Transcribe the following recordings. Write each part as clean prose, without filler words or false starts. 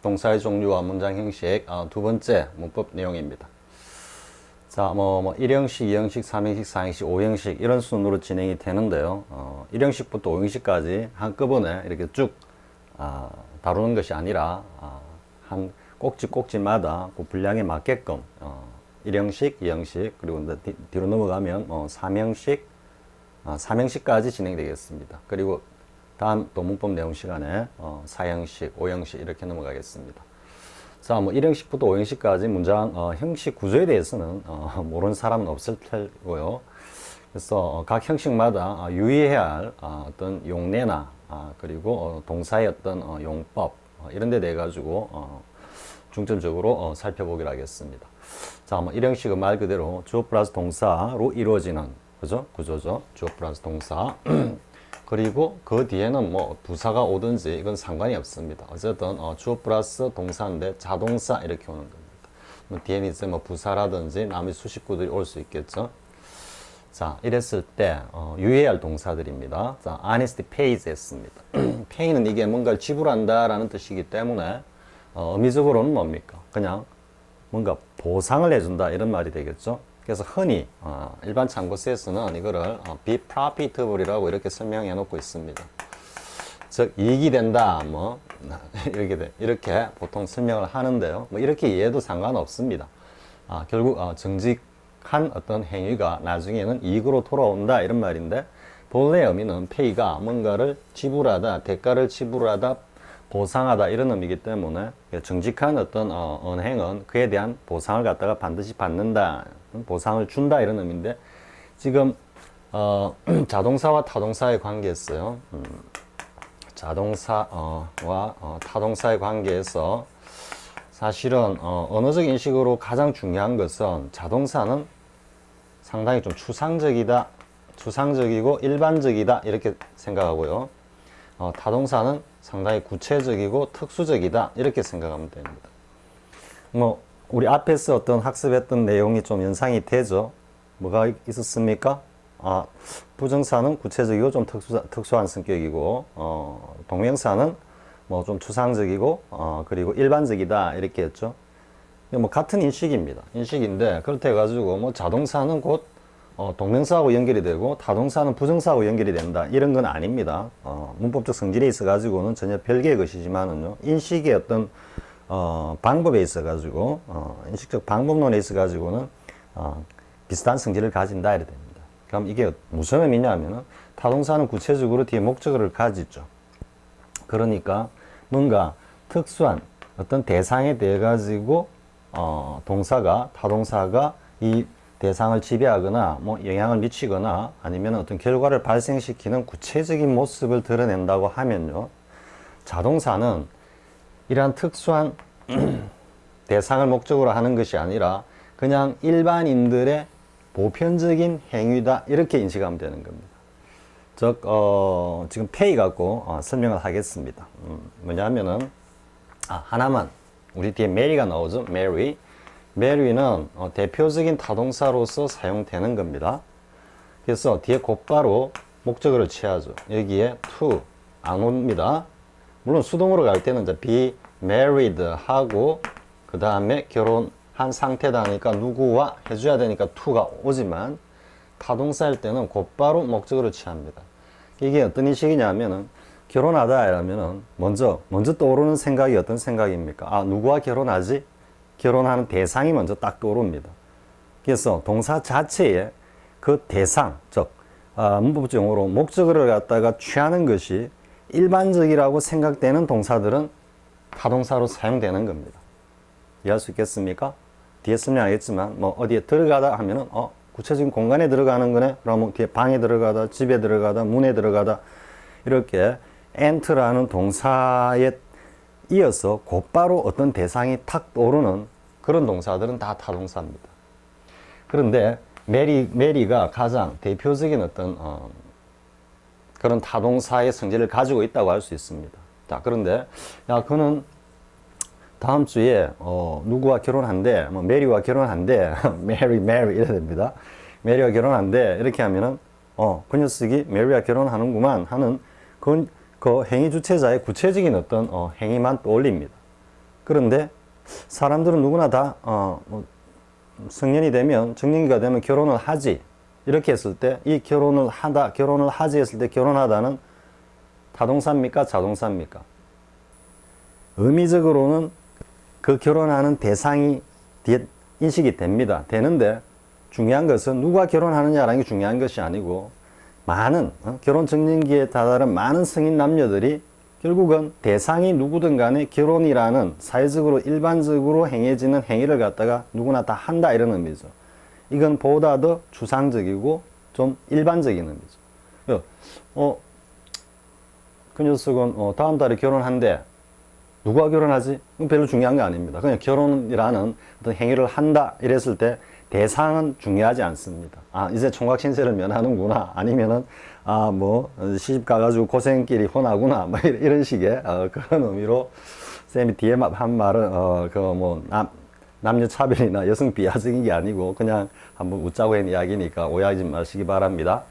동사의 종류와 문장 형식 두 번째 문법 내용입니다. 자, 1형식, 2형식, 3형식, 4형식, 5형식 이런 순으로 진행이 되는데요. 1형식부터 5형식까지 한꺼번에 이렇게 쭉 다루는 것이 아니라 한 꼭지꼭지마다 그 분량에 맞게끔 1형식, 2형식 그리고 뒤로 넘어가면 3형식, 3형식까지 진행되겠습니다. 그리고 다음 또 문법 내용 시간에 4형식, 5형식 이렇게 넘어가겠습니다. 자, 1형식부터 5형식까지 문장 형식 구조에 대해서는 모르는 사람은 없을 테고요. 그래서 각 형식마다 유의해야 할 어떤 용례나 그리고 동사의 어떤 용법 이런 데 대해 가지고 중점적으로 살펴보기로 하겠습니다. 자, 1형식은 말 그대로 주어 플러스 동사로 이루어지는 그죠? 구조죠. 주어 플러스 동사. 그리고 그 뒤에는 뭐 부사가 오든지 이건 상관이 없습니다. 어쨌든 주어 플러스 동사인데 자동사 이렇게 오는 겁니다. 뒤에는 이제 뭐 부사라든지 남의 수식구들이 올 수 있겠죠. 자, 이랬을 때 유의해야 할 동사들입니다. 자, honest pays 했습니다. pay는 이게 뭔가를 지불한다라는 뜻이기 때문에 의미적으로는 뭡니까? 그냥 뭔가 보상을 해준다 이런 말이 되겠죠. 그래서 흔히 일반 참고서에서는 이거를 be profitable이라고 이렇게 설명해 놓고 있습니다. 즉 이익이 된다 뭐 이렇게 보통 설명을 하는데요. 뭐 이렇게 이해해도 상관없습니다. 결국 정직한 어떤 행위가 나중에는 이익으로 돌아온다 이런 말인데 본래 의미는 pay가 뭔가를 지불하다, 대가를 지불하다, 보상하다 이런 의미이기 때문에 정직한 어떤 언행은 그에 대한 보상을 갖다가 반드시 받는다, 보상을 준다 이런 의미인데 지금 자동사와 타동사의 관계였어요. 자동사와 타동사의 관계에서 사실은 언어적 인식으로 가장 중요한 것은 자동사는 상당히 좀 추상적이고 일반적이다 이렇게 생각하고요. 타동사는 상당히 구체적이고 특수적이다 이렇게 생각하면 됩니다. 뭐 우리 앞에서 어떤 학습했던 내용이 좀 연상이 되죠. 뭐가 있었습니까? 부정사는 구체적이고 좀 특수한 성격이고 동명사는 뭐 좀 추상적이고 그리고 일반적이다 이렇게 했죠. 뭐 같은 인식입니다. 인식인데 그렇다 해가지고 뭐 자동사는 곧 동명사하고 연결이 되고 타동사는 부정사하고 연결이 된다 이런 건 아닙니다. 문법적 성질에 있어 가지고는 전혀 별개의 것이지만은요 인식의 어떤 방법에 있어 가지고 인식적 방법론에 있어 가지고는 비슷한 성질을 가진다 이래 됩니다. 그럼 이게 무슨 의미냐면은 타동사는 구체적으로 뒤에 목적어를 가지죠. 그러니까 뭔가 특수한 어떤 대상에 대해 가지고 타동사가 이 대상을 지배하거나 뭐 영향을 미치거나 아니면 어떤 결과를 발생시키는 구체적인 모습을 드러낸다고 하면요. 자동사는 이러한 특수한 대상을 목적으로 하는 것이 아니라 그냥 일반인들의 보편적인 행위다 이렇게 인식하면 되는 겁니다. 즉 지금 pay 갖고 설명을 하겠습니다. 뭐냐면은 하나만 우리 뒤에 mary가 나오죠. mary는 대표적인 타동사로서 사용되는 겁니다. 그래서 뒤에 곧바로 목적어를 취하죠. 여기에 to 안 옵니다. 물론 수동으로 갈 때는 이제 be married 하고 그 다음에 결혼한 상태다 하니까 누구와 해줘야 되니까 to가 오지만 타동사일 때는 곧바로 목적어를 취합니다. 이게 어떤 인식이냐면은 결혼하다 이러면은 먼저 떠오르는 생각이 어떤 생각입니까? 누구와 결혼하지? 결혼하는 대상이 먼저 딱 떠오릅니다. 그래서 동사 자체에 그 대상, 즉 문법적 용어로 목적어를 갖다가 취하는 것이 일반적이라고 생각되는 동사들은 타동사로 사용되는 겁니다. 이해할 수 있겠습니까? 뒤에 설명하겠지만 뭐 어디에 들어가다 하면은 구체적인 공간에 들어가는 거네. 그러면 뒤에 방에 들어가다, 집에 들어가다, 문에 들어가다 이렇게 enter라는 동사에 이어서 곧바로 어떤 대상이 탁 떠오르는 그런 동사들은 다 타동사입니다. 그런데 메리가 가장 대표적인 어떤 그런 타동사의 성질을 가지고 있다고 할 수 있습니다. 자, 그런데 그는 다음 주에 누구와 결혼한대, 뭐 메리와 결혼한대, 메리 이래 됩니다. 메리와 결혼한대 이렇게 하면은 그 녀석이 메리와 결혼하는구만 하는 그 행위 주체자의 구체적인 어떤 행위만 떠올립니다. 그런데 사람들은 누구나 다 뭐 성년이 되면 정년기가 되면 결혼을 하지. 이렇게 했을 때 이 결혼을 하지 했을 때 결혼하다는 타동사입니까? 자동사입니까? 의미적으로는 그 결혼하는 대상이 인식이 됩니다. 되는데 중요한 것은 누가 결혼하느냐라는 게 중요한 것이 아니고 많은 결혼 정년기에 다다른 많은 성인 남녀들이 결국은 대상이 누구든 간에 결혼이라는 사회적으로 일반적으로 행해지는 행위를 갖다가 누구나 다 한다 이런 의미죠. 이건 보다 더 추상적이고 좀 일반적인 의미죠. 그 녀석은 다음 달에 결혼한대. 누가 결혼하지? 별로 중요한 게 아닙니다. 그냥 결혼이라는 어떤 행위를 한다 이랬을 때 대상은 중요하지 않습니다. 아, 이제 총각 신세를 면하는구나. 아니면은, 시집 가가지고 고생끼리 혼하구나. 뭐 이런 식의, 그런 의미로, 쌤이 뒤에 한 말은, 남녀 차별이나 여성 비하적인 게 아니고, 그냥 한번 웃자고 한 이야기니까 오해하지 마시기 바랍니다.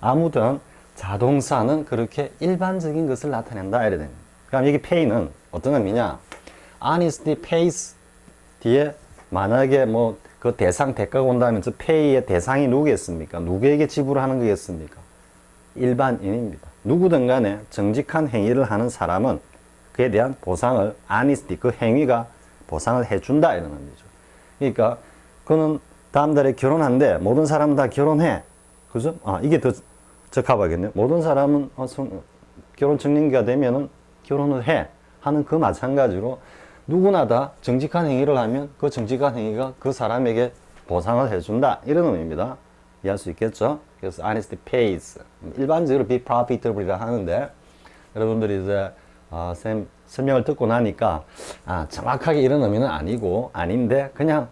아무튼, 자동사는 그렇게 일반적인 것을 나타낸다. 이래 됩니다. 그럼 여기 pay는 어떤 의미냐? honesty pays 뒤에 만약에 그 대상 대가가 온다면 저 pay의 대상이 누구겠습니까? 누구에게 지불하는 거겠습니까? 일반인입니다. 누구든 간에 정직한 행위를 하는 사람은 그에 대한 보상을 honesty 그 행위가 보상을 해준다 이런 의미죠. 그러니까 그는 다음 달에 결혼한대. 모든 사람은 다 결혼해. 그죠? 이게 더 적합하겠네요. 모든 사람은 결혼 정년기가 되면은 결혼을 해 하는 그 마찬가지로 누구나 다 정직한 행위를 하면 그 정직한 행위가 그 사람에게 보상을 해준다 이런 의미입니다. 이해할 수 있겠죠? 그래서 honesty pays 일반적으로 be profitable이라 하는데 여러분들이 이제 쌤 설명을 듣고 나니까 정확하게 이런 의미는 아닌데 그냥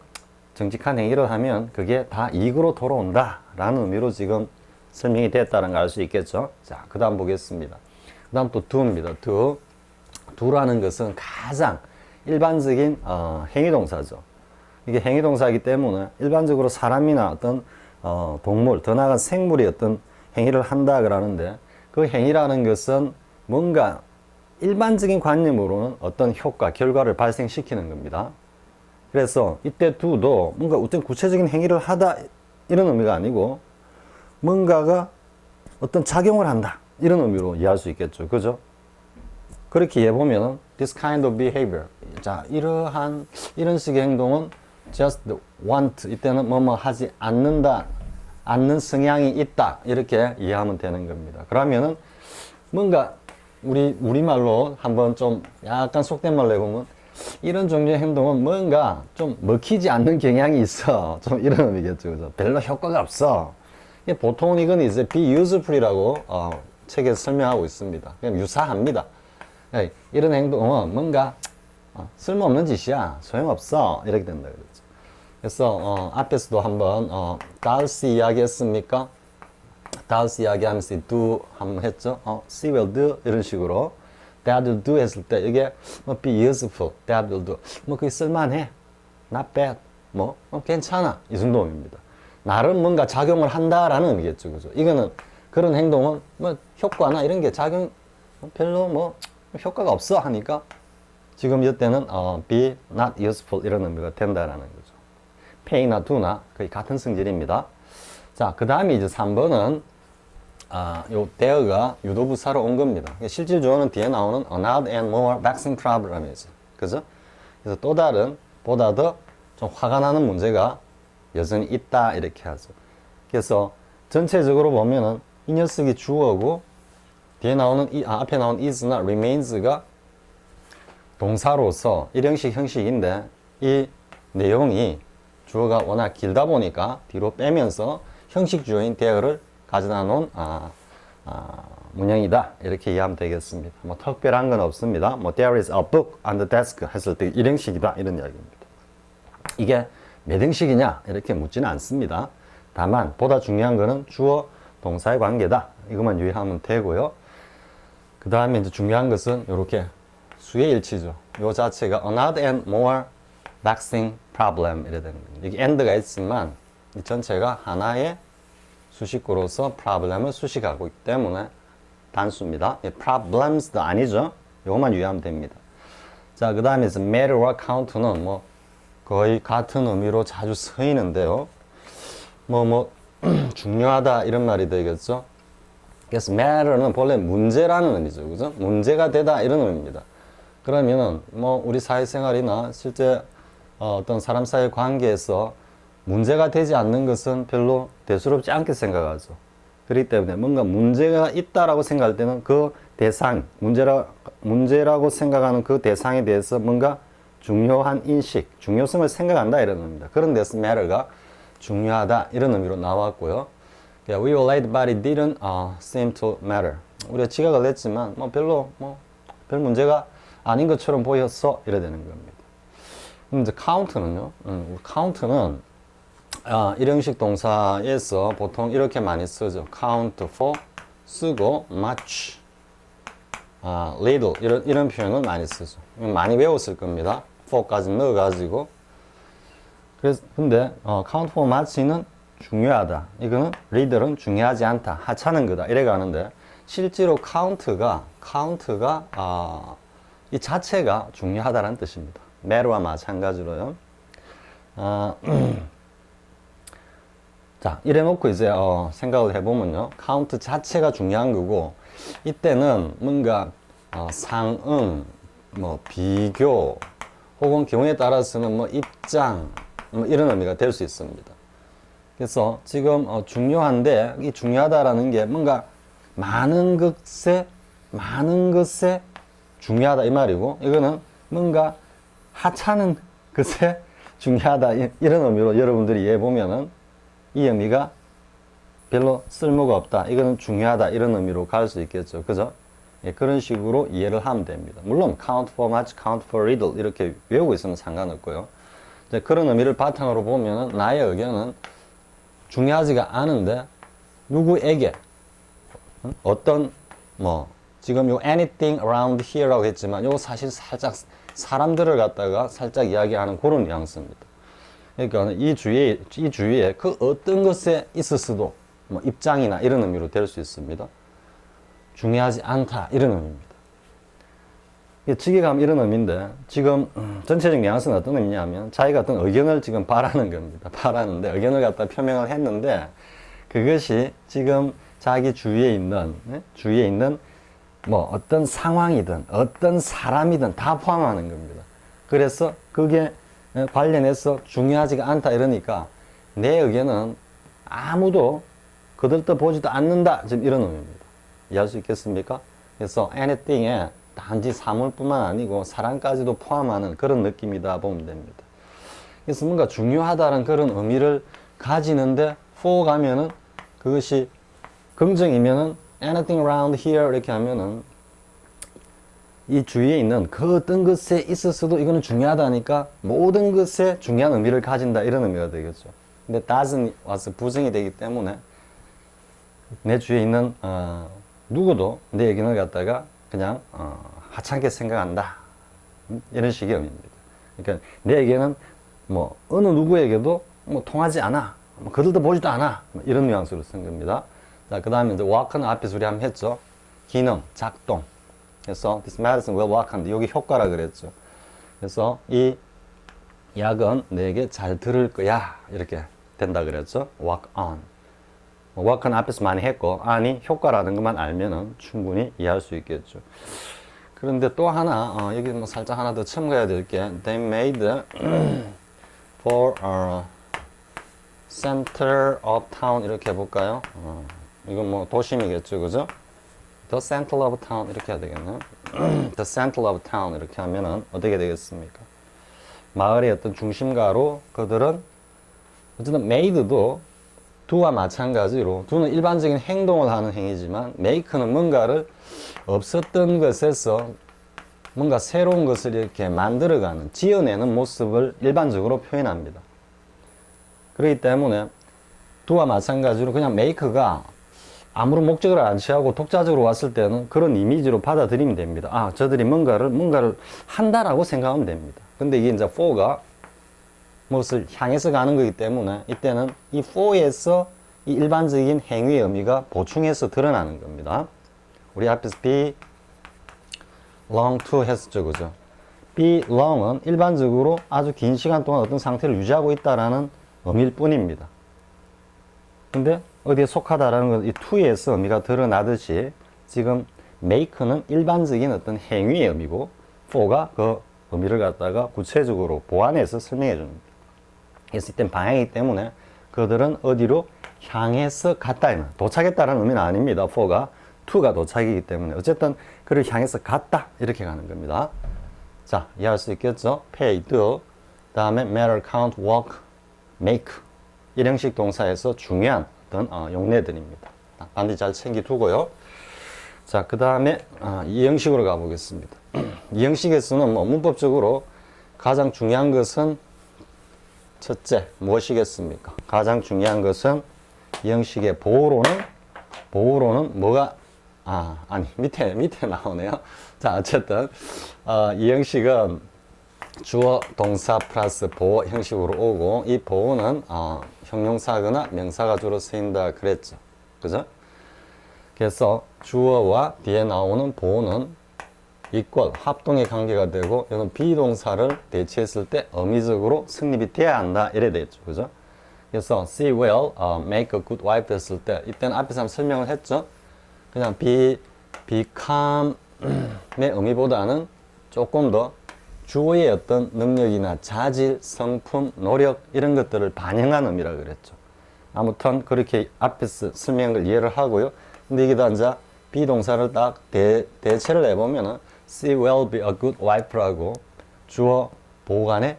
정직한 행위를 하면 그게 다 이익으로 돌아온다 라는 의미로 지금 설명이 됐다는 걸 알 수 있겠죠? 자, 그 다음 보겠습니다. 그 다음 또 do입니다. do라는 것은 가장 일반적인 행위동사죠. 이게 행위동사이기 때문에 일반적으로 사람이나 어떤 동물, 더 나아가 생물이 어떤 행위를 한다 그러는데 그 행위라는 것은 뭔가 일반적인 관념으로는 어떤 효과, 결과를 발생시키는 겁니다. 그래서 이때 do도 뭔가 어떤 구체적인 행위를 하다 이런 의미가 아니고 뭔가가 어떤 작용을 한다 이런 의미로 이해할 수 있겠죠. 그죠? 그렇게 이해해보면 this kind of behavior 자 이런 식의 행동은 just want 이때는 뭐뭐 하지 않는 성향이 있다 이렇게 이해하면 되는 겁니다. 그러면은 뭔가 우리말로 한번 좀 약간 속된 말로 해보면 이런 종류의 행동은 뭔가 좀 먹히지 않는 경향이 있어. 좀 이런 의미겠죠. 그죠? 별로 효과가 없어. 보통은 이건 이제 be useful이라고 책에서 설명하고 있습니다. 그냥 유사합니다. 이런 행동은 뭔가 쓸모없는 짓이야. 소용없어. 이렇게 된다 그랬죠. 그래서 앞에서도 한번 does 이야기 했습니까? does 이야기하면서 do 한번 했죠. she will do 이런 식으로 that will do 했을 때 이게 be useful, that will do 그게 쓸만해. not bad. 괜찮아. 이 정도입니다. 나름 뭔가 작용을 한다라는 의미겠죠. 그죠? 이거는 그런 행동은 효과나 이런 게 별로 효과가 없어 하니까 지금 이때는 be not useful 이런 의미가 된다라는 거죠. pay나 do나 거의 같은 성질입니다. 자, 그 다음에 이제 3번은 요 there가 유도부사로 온 겁니다. 실질 주어는 뒤에 나오는 another and more vexing problem이죠. 그죠? 그래서 또 다른 보다 더 좀 화가 나는 문제가 여전히 있다 이렇게 하죠. 그래서 전체적으로 보면은 이 녀석이 주어고 뒤에 나오는 앞에 나온 is나 remains가 동사로서 일형식 형식인데 이 내용이 주어가 워낙 길다 보니까 뒤로 빼면서 형식 주어인 there를 가져다 놓은 문형이다 이렇게 이해하면 되겠습니다. 특별한 건 없습니다. there is a book on the desk 했을 때 일형식이다 이런 이야기입니다. 이게 몇 형식이냐 이렇게 묻지는 않습니다. 다만 보다 중요한 거는 주어 동사의 관계다 이것만 유의하면 되고요. 그 다음에 이제 중요한 것은 이렇게 수의 일치죠. 이 자체가 another and more vexing problem 이래 되는 겁니다. 여기 and가 있지만 이 전체가 하나의 수식구로서 problem을 수식하고 있기 때문에 단수입니다. problems도 아니죠. 이것만 유의하면 됩니다. 자, 그 다음에 matter와 count는 뭐 거의 같은 의미로 자주 쓰이는데요. 중요하다 이런 말이 되겠죠. 그래서 matter는 본래 문제라는 의미죠. 그죠? 문제가 되다 이런 의미입니다. 그러면은 뭐 우리 사회생활이나 실제 어떤 사람 사이 관계에서 문제가 되지 않는 것은 별로 대수롭지 않게 생각하죠. 그렇기 때문에 뭔가 문제가 있다라고 생각할 때는 그 대상, 문제라고 생각하는 그 대상에 대해서 뭔가 중요한 인식, 중요성을 생각한다 이런 의미입니다. 그런 데서 matter가 중요하다 이런 의미로 나왔고요. Yeah, we were late, but it didn't seem to matter. 우리가 지각을 했지만 별 문제가 아닌 것처럼 보였어 이래 되는 겁니다. 그럼 이제 count는요. count는 일형식 동사에서 보통 이렇게 많이 쓰죠. count for 쓰고 much, little 이런 표현을 많이 쓰죠. 많이 외웠을 겁니다. for까지 넣어가지고. 그래서 근데 count for much는 중요하다. 이거는 little은 중요하지 않다. 하찮은 거다. 이래 가는데 실제로 count가 이 자체가 중요하다는 뜻입니다. matter와 마찬가지로요. 자, 이래 놓고 이제 생각을 해보면요. count 자체가 중요한 거고 이때는 뭔가 상응, 뭐 비교 혹은 경우에 따라서는 뭐 입장 이런 의미가 될 수 있습니다. 그래서 지금 중요한데 이 중요하다라는 게 뭔가 많은 것에 중요하다 이 말이고 이거는 뭔가 하찮은 것에 중요하다 이런 의미로 여러분들이 이해해 보면은 이 의미가 별로 쓸모가 없다. 이거는 중요하다. 이런 의미로 갈 수 있겠죠. 그죠? 예, 그런 식으로 이해를 하면 됩니다. 물론 count for much, count for little 이렇게 외우고 있으면 상관없고요. 이제 그런 의미를 바탕으로 보면은 나의 의견은 중요하지가 않은데 누구에게 어떤 지금 요 anything around here라고 했지만 요 사실 살짝 사람들을 갖다가 살짝 이야기하는 그런 뉘앙스입니다. 그러니까 이 주위에 그 어떤 것에 있을 수도 입장이나 이런 의미로 될 수 있습니다. 중요하지 않다 이런 의미입니다. 직역하면 이런 의미인데 지금 전체적 뉘앙스는 어떤 의미냐면 자기가 어떤 의견을 지금 바라는 겁니다. 바라는데 의견을 갖다 표명을 했는데 그것이 지금 자기 주위에 있는 뭐 어떤 상황이든 어떤 사람이든 다 포함하는 겁니다. 그래서 그게 관련해서 중요하지가 않다 이러니까 내 의견은 아무도 거들떠 보지도 않는다 지금 이런 의미입니다. 이해할 수 있겠습니까? 그래서 anything에 단지 사물뿐만 아니고 사람까지도 포함하는 그런 느낌이다 보면 됩니다. 그래서 뭔가 중요하다는 그런 의미를 가지는데 for 가면은 그것이 긍정이면은 anything around here 이렇게 하면은 이 주위에 있는 그 어떤 것에 있어서도 이거는 중요하다니까 모든 것에 중요한 의미를 가진다 이런 의미가 되겠죠. 근데 doesn't 와서 부정이 되기 때문에 내 주위에 있는 누구도 내 의견을 갖다가 그냥 하찮게 생각한다 이런 식의 의미입니다. 그러니까 내 의견은 뭐 어느 누구에게도 뭐 통하지 않아, 그들도 보지도 않아 이런 뉘앙스로 쓴 겁니다. 자, 그 다음에 이제 work는 앞에서 우리 한번 했죠. 기능, 작동. 그래서 this medicine will work 하는데 여기 효과라 그랬죠. 그래서 이 약은 내게 잘 들을 거야 이렇게 된다 그랬죠. work on. work는 앞에서 많이 했고 on이 효과라는 것만 알면은 충분히 이해할 수 있겠죠. 그런데 또 하나 여기 뭐 살짝 하나 더 첨가해야 될 게 they made for a center of town 이렇게 해볼까요? 이건 뭐 도심이겠죠, 그죠? The center of town 이렇게 해야 되겠네요. The center of town 이렇게 하면은 어떻게 되겠습니까? 마을의 어떤 중심가로 그들은 어쨌든 made도 do와 마찬가지로 do는 일반적인 행동을 하는 행위지만 make는 뭔가를 없었던 것에서 뭔가 새로운 것을 이렇게 만들어가는 지어내는 모습을 일반적으로 표현합니다. 그렇기 때문에 do와 마찬가지로 그냥 make가 아무런 목적을 안 취하고 독자적으로 왔을 때는 그런 이미지로 받아들이면 됩니다. 아, 저들이 뭔가를 한다라고 생각하면 됩니다. 근데 이게 이제 for가 무엇을 향해서 가는 거기 때문에 이때는 이 for에서 이 일반적인 행위의 의미가 보충해서 드러나는 겁니다. 우리 앞에서 belong to 했었죠, 그죠? be long은 일반적으로 아주 긴 시간 동안 어떤 상태를 유지하고 있다라는 의미일 뿐입니다. 근데 어디에 속하다라는 건 이 to에서 의미가 드러나듯이 지금 make는 일반적인 어떤 행위의 의미고 for가 그 의미를 갖다가 구체적으로 보완해서 설명해 줍니다. 그래서 이땐 방향이기 때문에 그들은 어디로 향해서 갔다. 도착했다라는 의미는 아닙니다. for가 to가 도착이기 때문에 어쨌든 그를 향해서 갔다 이렇게 가는 겁니다. 자, 이해할 수 있겠죠? pay, do, 다음에 matter, count, walk, make 일형식 동사에서 중요한 어떤 용례들입니다. 반드시 잘 챙겨두고요. 자, 그 다음에 이형식으로 가보겠습니다. 이형식에서는 뭐 문법적으로 가장 중요한 것은 첫째 무엇이겠습니까? 가장 중요한 것은 이형식의 보호로는 뭐가 아니 밑에 나오네요. 자, 어쨌든 이형식은 주어 동사 플러스 보호 형식으로 오고 이 보호는 형용사거나 명사가 주로 쓰인다 그랬죠. 그죠? 그래서 주어와 뒤에 나오는 보호는 equal, 합동의 관계가 되고 이건 비동사를 대체했을 때 의미적으로 성립이 돼야 한다 이래 되겠죠. 그죠? 그래서 she will make a good wife 됐을 때 이때는 앞에서 한번 설명을 했죠. 그냥 become의 의미보다는 조금 더 주어의 어떤 능력이나 자질, 성품, 노력 이런 것들을 반영한 의미라 그랬죠. 아무튼 그렇게 앞에서 설명한 걸 이해를 하고요. 근데 이게 다 이제 비동사를 딱 대체를 해보면은 she will be a good wife라고 주어 보간의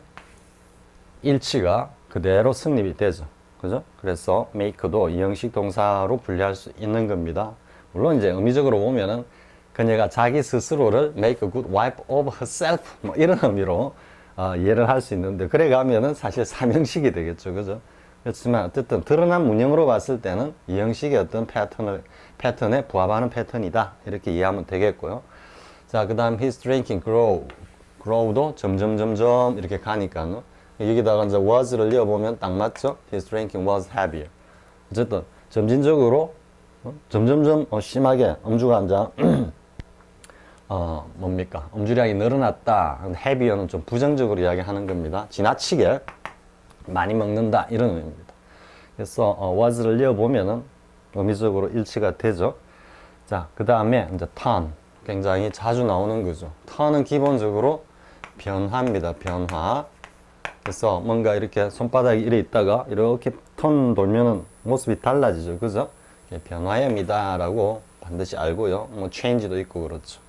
일치가 그대로 성립이 되죠. 그죠? 그래서 make도 이형식 동사로 분류할 수 있는 겁니다. 물론 이제 의미적으로 보면은 그녀가 자기 스스로를 make a good wife of herself 뭐 이런 의미로 이해를 할 수 있는데 그래 가면은 사실 3형식이 되겠죠. 그죠? 그렇지만 어쨌든 드러난 문형으로 봤을 때는 이 형식의 어떤 패턴에 부합하는 패턴이다 이렇게 이해하면 되겠고요. 자, 그 다음 he's drinking grow도 점점 이렇게 가니까 여기다가 이제 was를 이어보면 딱 맞죠? His drinking was heavier. 어쨌든 점진적으로 점점점 심하게 음주가 이제 뭡니까? 음주량이 늘어났다. heavier는 좀 부정적으로 이야기하는 겁니다. 지나치게 많이 먹는다 이런 의미입니다. 그래서 was를 이어보면은 의미적으로 일치가 되죠. 자, 그 다음에 이제 turn 굉장히 자주 나오는 거죠. turn은 기본적으로 변화입니다. 변화. 그래서 뭔가 이렇게 손바닥이 이래 있다가 이렇게 턴 돌면은 모습이 달라지죠. 그죠? 변화의 의미다라고 반드시 알고요. 뭐 change도 있고 그렇죠.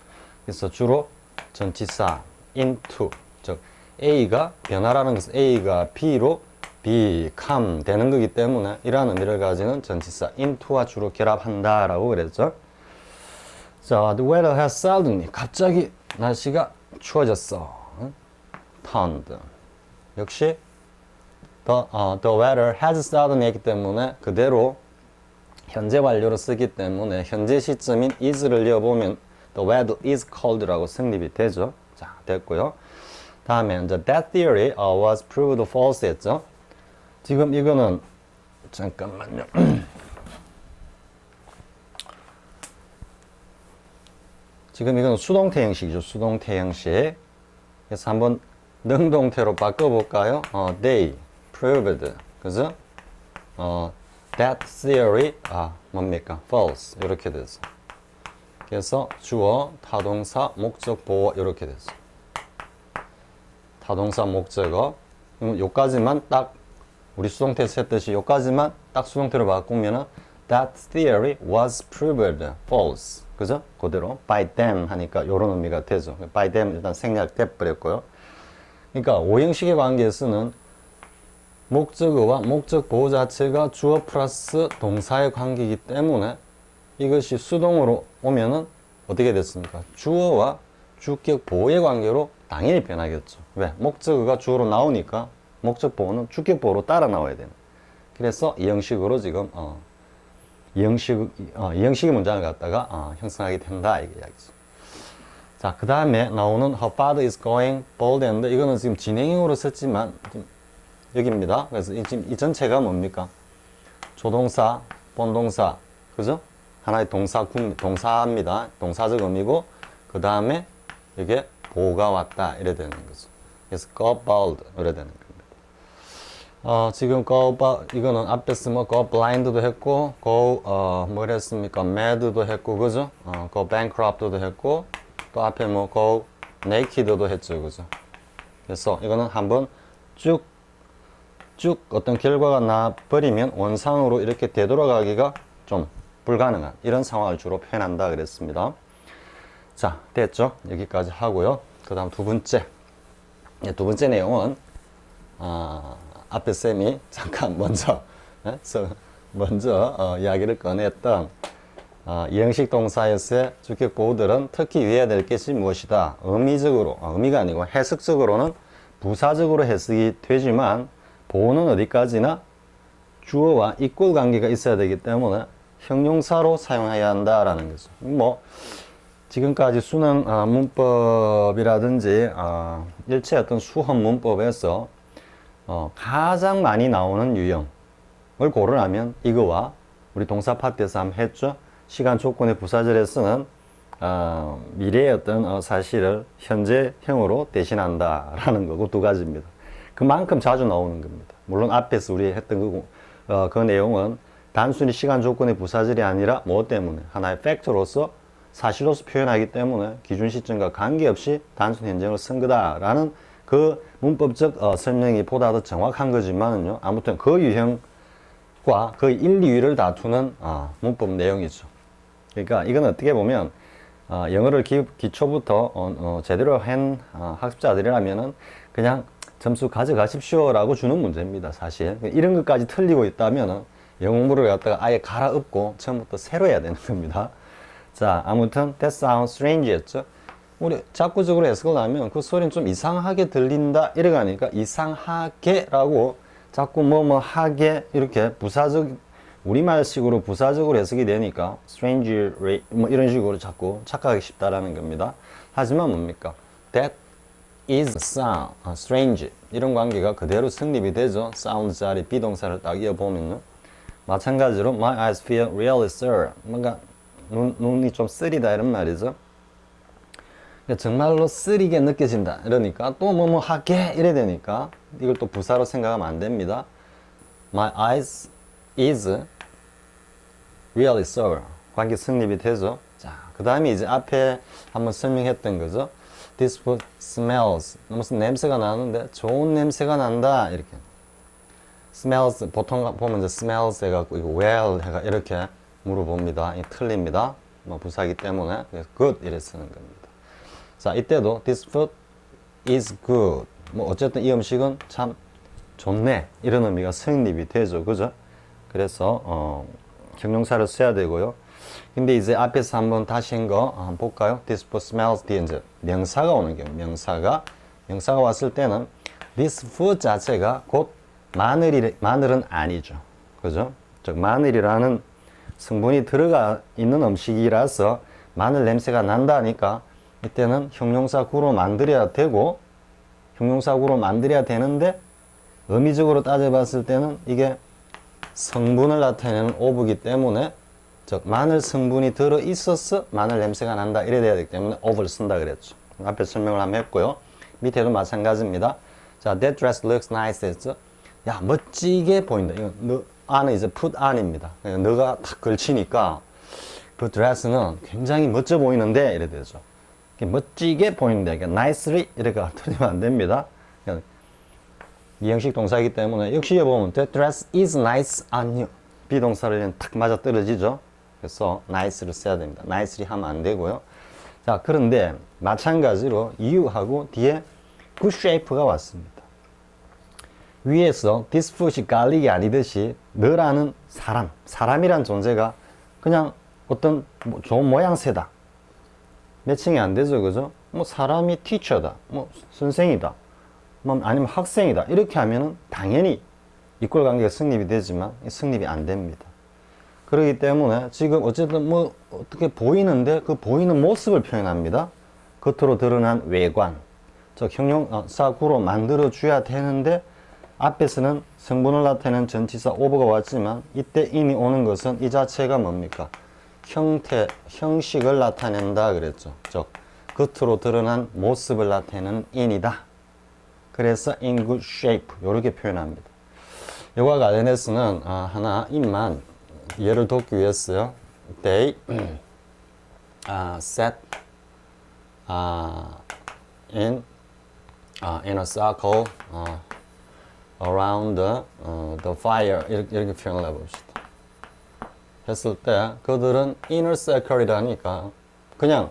그래서 주로 전치사 into 즉 A가 변화라는 것은 A가 B로 become 되는 거기 때문에 이러한 의미를 가지는 전치사 into와 주로 결합한다라고 그랬죠. 자, the weather has suddenly 갑자기 날씨가 추워졌어. turned. 역시 the weather has suddenly 했기 때문에 그대로 현재 완료로 쓰기 때문에 현재 시점인 is를 이어보면 the weather is cold라고 성립이 되죠. 자, 됐고요. 다음에 이제 that theory was proved false 했죠. 지금 이거는 잠깐만요. 지금 이거는 수동태 형식이죠. 수동태 형식. 그래서 한번 능동태로 바꿔볼까요? They proved, 그죠? That theory, 뭡니까? False. 이렇게 됐어. 그래서 주어, 타동사, 목적, 보어 이렇게 됐어. 타동사, 목적어. 요까지만 딱 우리 수동태에서 했듯이 요까지만 딱 수동태로 바꾸면은 That theory was proved false. 그죠? 그대로 by them 하니까 요런 의미가 되죠. by them 일단 생략돼 버렸고요. 그러니까 오형식의 관계에서는 목적어와 목적 보호 자체가 주어 플러스 동사의 관계이기 때문에 이것이 수동으로 오면은 어떻게 됐습니까? 주어와 주격 보호의 관계로 당연히 변하겠죠. 왜? 목적어가 주어로 나오니까 목적 보호는 주격 보호로 따라 나와야 되는. 그래서 이 형식으로 지금 이 형식의 문장을 갖다가 형성하게 된다 이게 이야기죠. 자, 그 다음에 나오는 her father is going bald and 이거는 지금 진행형으로 썼지만 여기입니다. 그래서 지금 이 전체가 뭡니까? 조동사, 본동사, 그죠? 하나의 동사입니다. 동사적 의미고 그 다음에 이게 보가 왔다 이래 되는 거죠. 그래서 go bald 이래 되는 겁니다. 지금 go 이거는 앞에서 뭐 go blind도 했고 go 뭐랬습니까? mad도 했고 그죠? go bankrupt도 했고 또 앞에 뭐 go naked도 했죠, 그죠? 그래서 이거는 한번 쭉 어떤 결과가 나버리면 원상으로 이렇게 되돌아가기가 좀 불가능한 이런 상황을 주로 표현한다 그랬습니다. 자, 됐죠? 여기까지 하고요. 그 다음 두 번째 내용은 앞에 쌤이 잠깐 먼저 이야기를 꺼냈던 이형식 동사에서의 주격 보호들은 특히 유의해야 될 것이 무엇이다. 의미가 아니고 해석적으로는 부사적으로 해석이 되지만 보호는 어디까지나 주어와 이꼴 관계가 있어야 되기 때문에 형용사로 사용해야 한다라는 거죠. 뭐 지금까지 수능 문법이라든지 일체 어떤 수험 문법에서 가장 많이 나오는 유형을 고르라면 이거와 우리 동사 파트에서 한번 했죠. 시간 조건의 부사절에서는 미래의 어떤 사실을 현재형으로 대신한다라는 거고 두 가지입니다. 그만큼 자주 나오는 겁니다. 물론 앞에서 우리 했던 그 내용은 단순히 시간 조건의 부사절이 아니라 뭐 때문에 하나의 팩트로서 사실로서 표현하기 때문에 기준 시점과 관계없이 단순 현재형을 쓴 거다라는 그 문법적 설명이 보다 더 정확한 거지만요. 아무튼 그 유형과 그 1, 2위를 다투는 문법 내용이죠. 그러니까 이건 어떻게 보면 영어를 기초부터 제대로 한 학습자들이라면은 그냥 점수 가져가십시오라고 주는 문제입니다. 사실 이런 것까지 틀리고 있다면은 영어 공부를 갖다가 아예 갈아엎고 처음부터 새로 해야 되는 겁니다. 자, 아무튼 that sounds strange였죠. 우리 자꾸적으로 해석을 하면 그 소리는 좀 이상하게 들린다 이래가니까 이상하게라고 자꾸 하게 이렇게 부사적 우리말식으로 부사적으로 해석이 되니까 strange 뭐 이런 식으로 자꾸 착각하기 쉽다라는 겁니다. 하지만 뭡니까? that is sound, strange 이런 관계가 그대로 성립이 되죠. sound 자리 비동사를 딱 이어보면요. 마찬가지로 my eyes feel really sore. 뭔가 눈이 좀 쓰리다 이런 말이죠. 정말로 쓰리게 느껴진다 이러니까 또 하게 이래 되니까 이걸 또 부사로 생각하면 안 됩니다. My eyes is really sore. 관계 성립이 되죠. 자, 그 다음에 이제 앞에 한번 설명했던 거죠. This food smells. 무슨 냄새가 나는데 좋은 냄새가 난다 이렇게. smells 보통 보면 이제 smells 해갖고 이거 well 해가 이렇게 물어봅니다. 틀립니다. 부사기 때문에 그래서 good 이래 쓰는 겁니다. 자, 이때도 this food is good. 어쨌든 이 음식은 참 좋네 이런 의미가 성립이 되죠, 그죠? 그래서 형용사를 써야 되고요. 근데 이제 앞에서 한번 다시 한 거 한번 볼까요? This food smells 뒤에 이제 명사가 오는 경우 명사가 왔을 때는 this food 자체가 곧 마늘은 아니죠, 그죠? 즉 마늘이라는 성분이 들어가 있는 음식이라서 마늘 냄새가 난다니까 이때는 형용사구로 만들어야 되고 형용사구로 만들어야 되는데 의미적으로 따져봤을 때는 이게 성분을 나타내는 of이기 때문에 즉 마늘 성분이 들어 있어서 마늘 냄새가 난다 이래 돼야 되기 때문에 of를 쓴다 그랬죠. 앞에 설명을 한번 했고요. 밑에도 마찬가지입니다. 자, that dress looks nice 했죠. 야, 멋지게 보인다. 이거 너 안은 이제 put on입니다. 너가 탁 걸치니까 그 드레스는 굉장히 멋져 보이는데 이래 되죠. 멋지게 보이는데 nicely 이렇게 틀리면 안 됩니다. 이형식 동사이기 때문에 역시 보면 that dress is nice on you. 비동사를 탁 맞아 떨어지죠. 그래서 nice를 써야 됩니다. nicely 하면 안 되고요. 자, 그런데 마찬가지로 you하고 뒤에 good shape가 왔습니다. 위에서 this food이 garlic이 아니듯이 너라는 사람이란 존재가 그냥 어떤 좋은 모양새다. 매칭이 안 되죠, 그죠? 사람이 teacher다, 선생이다, 아니면 학생이다. 이렇게 하면은 당연히 이꼴 관계가 성립이 되지만 성립이 안 됩니다. 그렇기 때문에 지금 어쨌든 어떻게 보이는데 그 보이는 모습을 표현합니다. 겉으로 드러난 외관. 즉 형용사구로 만들어 줘야 되는데 앞에서는 성분을 나타내는 전치사 over가 왔지만 이때 in이 오는 것은 이 자체가 뭡니까? 형식을 나타낸다 그랬죠. 즉 겉으로 드러난 모습을 나타내는 in이다. 그래서 in good shape 이렇게 표현합니다. 이와 관련해서는 하나 in만 예를 돕기 위해서요. They sat in a circle around the fire 이렇게 표현을 해봅시다. 했을 때 그들은 inner circle이라니까 그냥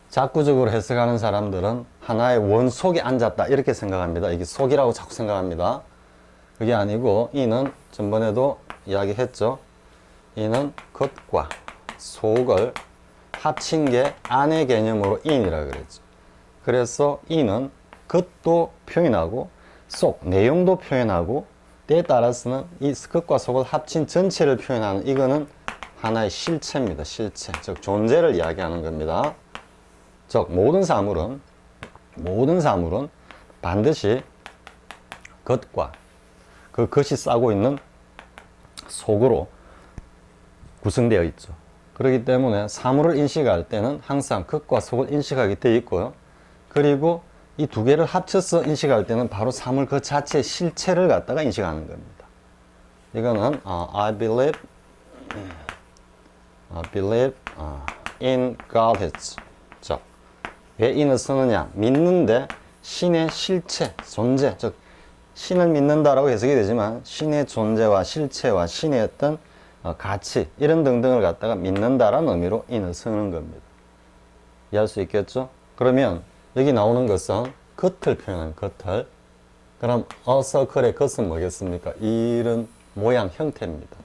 자꾸적으로 해석하는 사람들은 하나의 원 속에 앉았다 이렇게 생각합니다. 이게 속이라고 자꾸 생각합니다. 그게 아니고 in은 전번에도 이야기했죠. in은 겉과 속을 합친 게 안의 개념으로 in이라 그랬죠. 그래서 in은 겉도 표현하고 속, 내용도 표현하고 때에 따라서는 이 겉과 속을 합친 전체를 표현하는 이거는 하나의 실체입니다. 실체, 즉 존재를 이야기하는 겁니다. 즉 모든 사물은 반드시 겉과 그 겉이 싸고 있는 속으로 구성되어 있죠. 그렇기 때문에 사물을 인식할 때는 항상 겉과 속을 인식하게 되어 있고요. 그리고 이 두 개를 합쳐서 인식할 때는 바로 사물 그 자체의 실체를 갖다가 인식하는 겁니다. 이거는 I believe in God 했죠. 왜 in을 쓰느냐? 믿는데 신의 실체, 존재, 즉 신을 믿는다라고 해석이 되지만 신의 존재와 실체와 신의 어떤 가치 이런 등등을 갖다가 믿는다라는 의미로 in을 쓰는 겁니다. 이해할 수 있겠죠? 그러면 여기 나오는 것은 겉을 표현하는 겉을. 그럼 a circle의 겉은 뭐겠습니까? 이런 모양 형태입니다.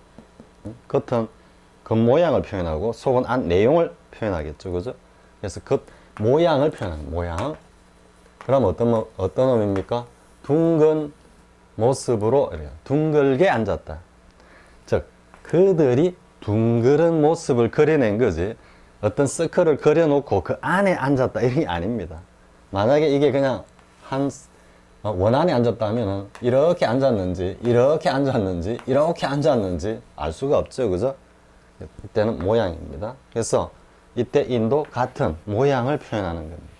겉은 겉모양을 표현하고 속은 안 내용을 표현하겠죠. 그죠? 그래서 겉 모양을 표현하는 모양. 그럼 어떤 의미입니까? 둥근 모습으로 둥글게 앉았다. 즉 그들이 둥그런 모습을 그려낸 거지 어떤 서클을 그려놓고 그 안에 앉았다 이런 게 아닙니다. 만약에 이게 그냥 원 안에 앉았다면 이렇게 앉았는지 이렇게 앉았는지 이렇게 앉았는지 알 수가 없죠. 그죠? 이때는 모양입니다. 그래서 이때 인도 같은 모양을 표현하는 겁니다.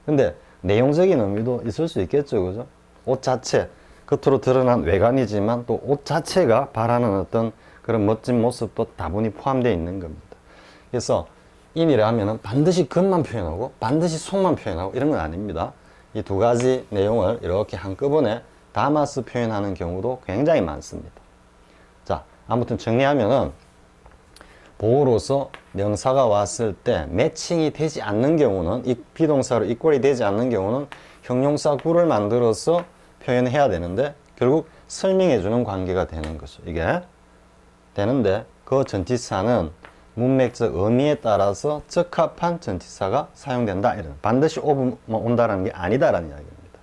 근데 내용적인 의미도 있을 수 있겠죠. 그죠? 옷 자체 겉으로 드러난 외관이지만 또 옷 자체가 바라는 어떤 그런 멋진 모습도 다분히 포함되어 있는 겁니다. 그래서 인이라 하면은 반드시 겉만 표현하고 반드시 속만 표현하고 이런 건 아닙니다. 이 두 가지 내용을 이렇게 한꺼번에 담아서 표현하는 경우도 굉장히 많습니다. 자, 아무튼 정리하면은 보호로서 명사가 왔을 때 매칭이 되지 않는 경우는 이 비동사로 이꼴이 되지 않는 경우는 형용사 구를 만들어서 표현해야 되는데 결국 설명해 주는 관계가 되는 거죠. 이게 되는데 그 전치사는 문맥적 의미에 따라서 적합한 전치사가 사용된다. 이런 반드시 온다라는 게 아니다라는 이야기입니다.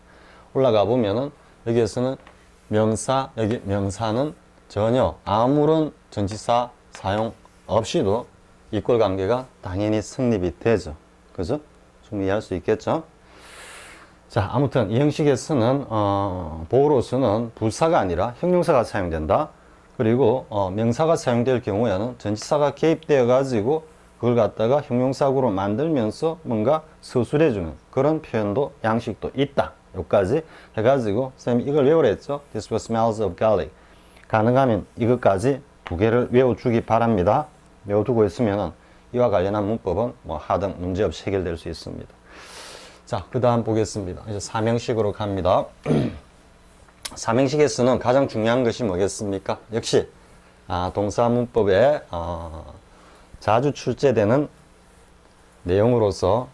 올라가 보면은 여기에서는 여기 명사는 전혀 아무런 전치사 사용 없이도 이꼴 관계가 당연히 성립이 되죠. 그죠? 충분히 이해할 수 있겠죠? 자, 아무튼 이 형식에서는 보호로서는 부사가 아니라 형용사가 사용된다. 그리고 명사가 사용될 경우에는 전치사가 개입되어 가지고 그걸 갖다가 형용사구로 만들면서 뭔가 서술해주는 그런 표현도 양식도 있다. 여기까지 해가지고 선생님이 이걸 외우랬죠. This was smells of garlic. 가능하면 이것까지 두 개를 외워주기 바랍니다. 외워두고 있으면 이와 관련한 문법은 뭐 하등 문제없이 해결될 수 있습니다. 자, 그 다음 보겠습니다. 이제 삼형식으로 갑니다. 삼형식에서는 가장 중요한 것이 뭐겠습니까? 역시 동사 문법에 자주 출제되는 내용으로서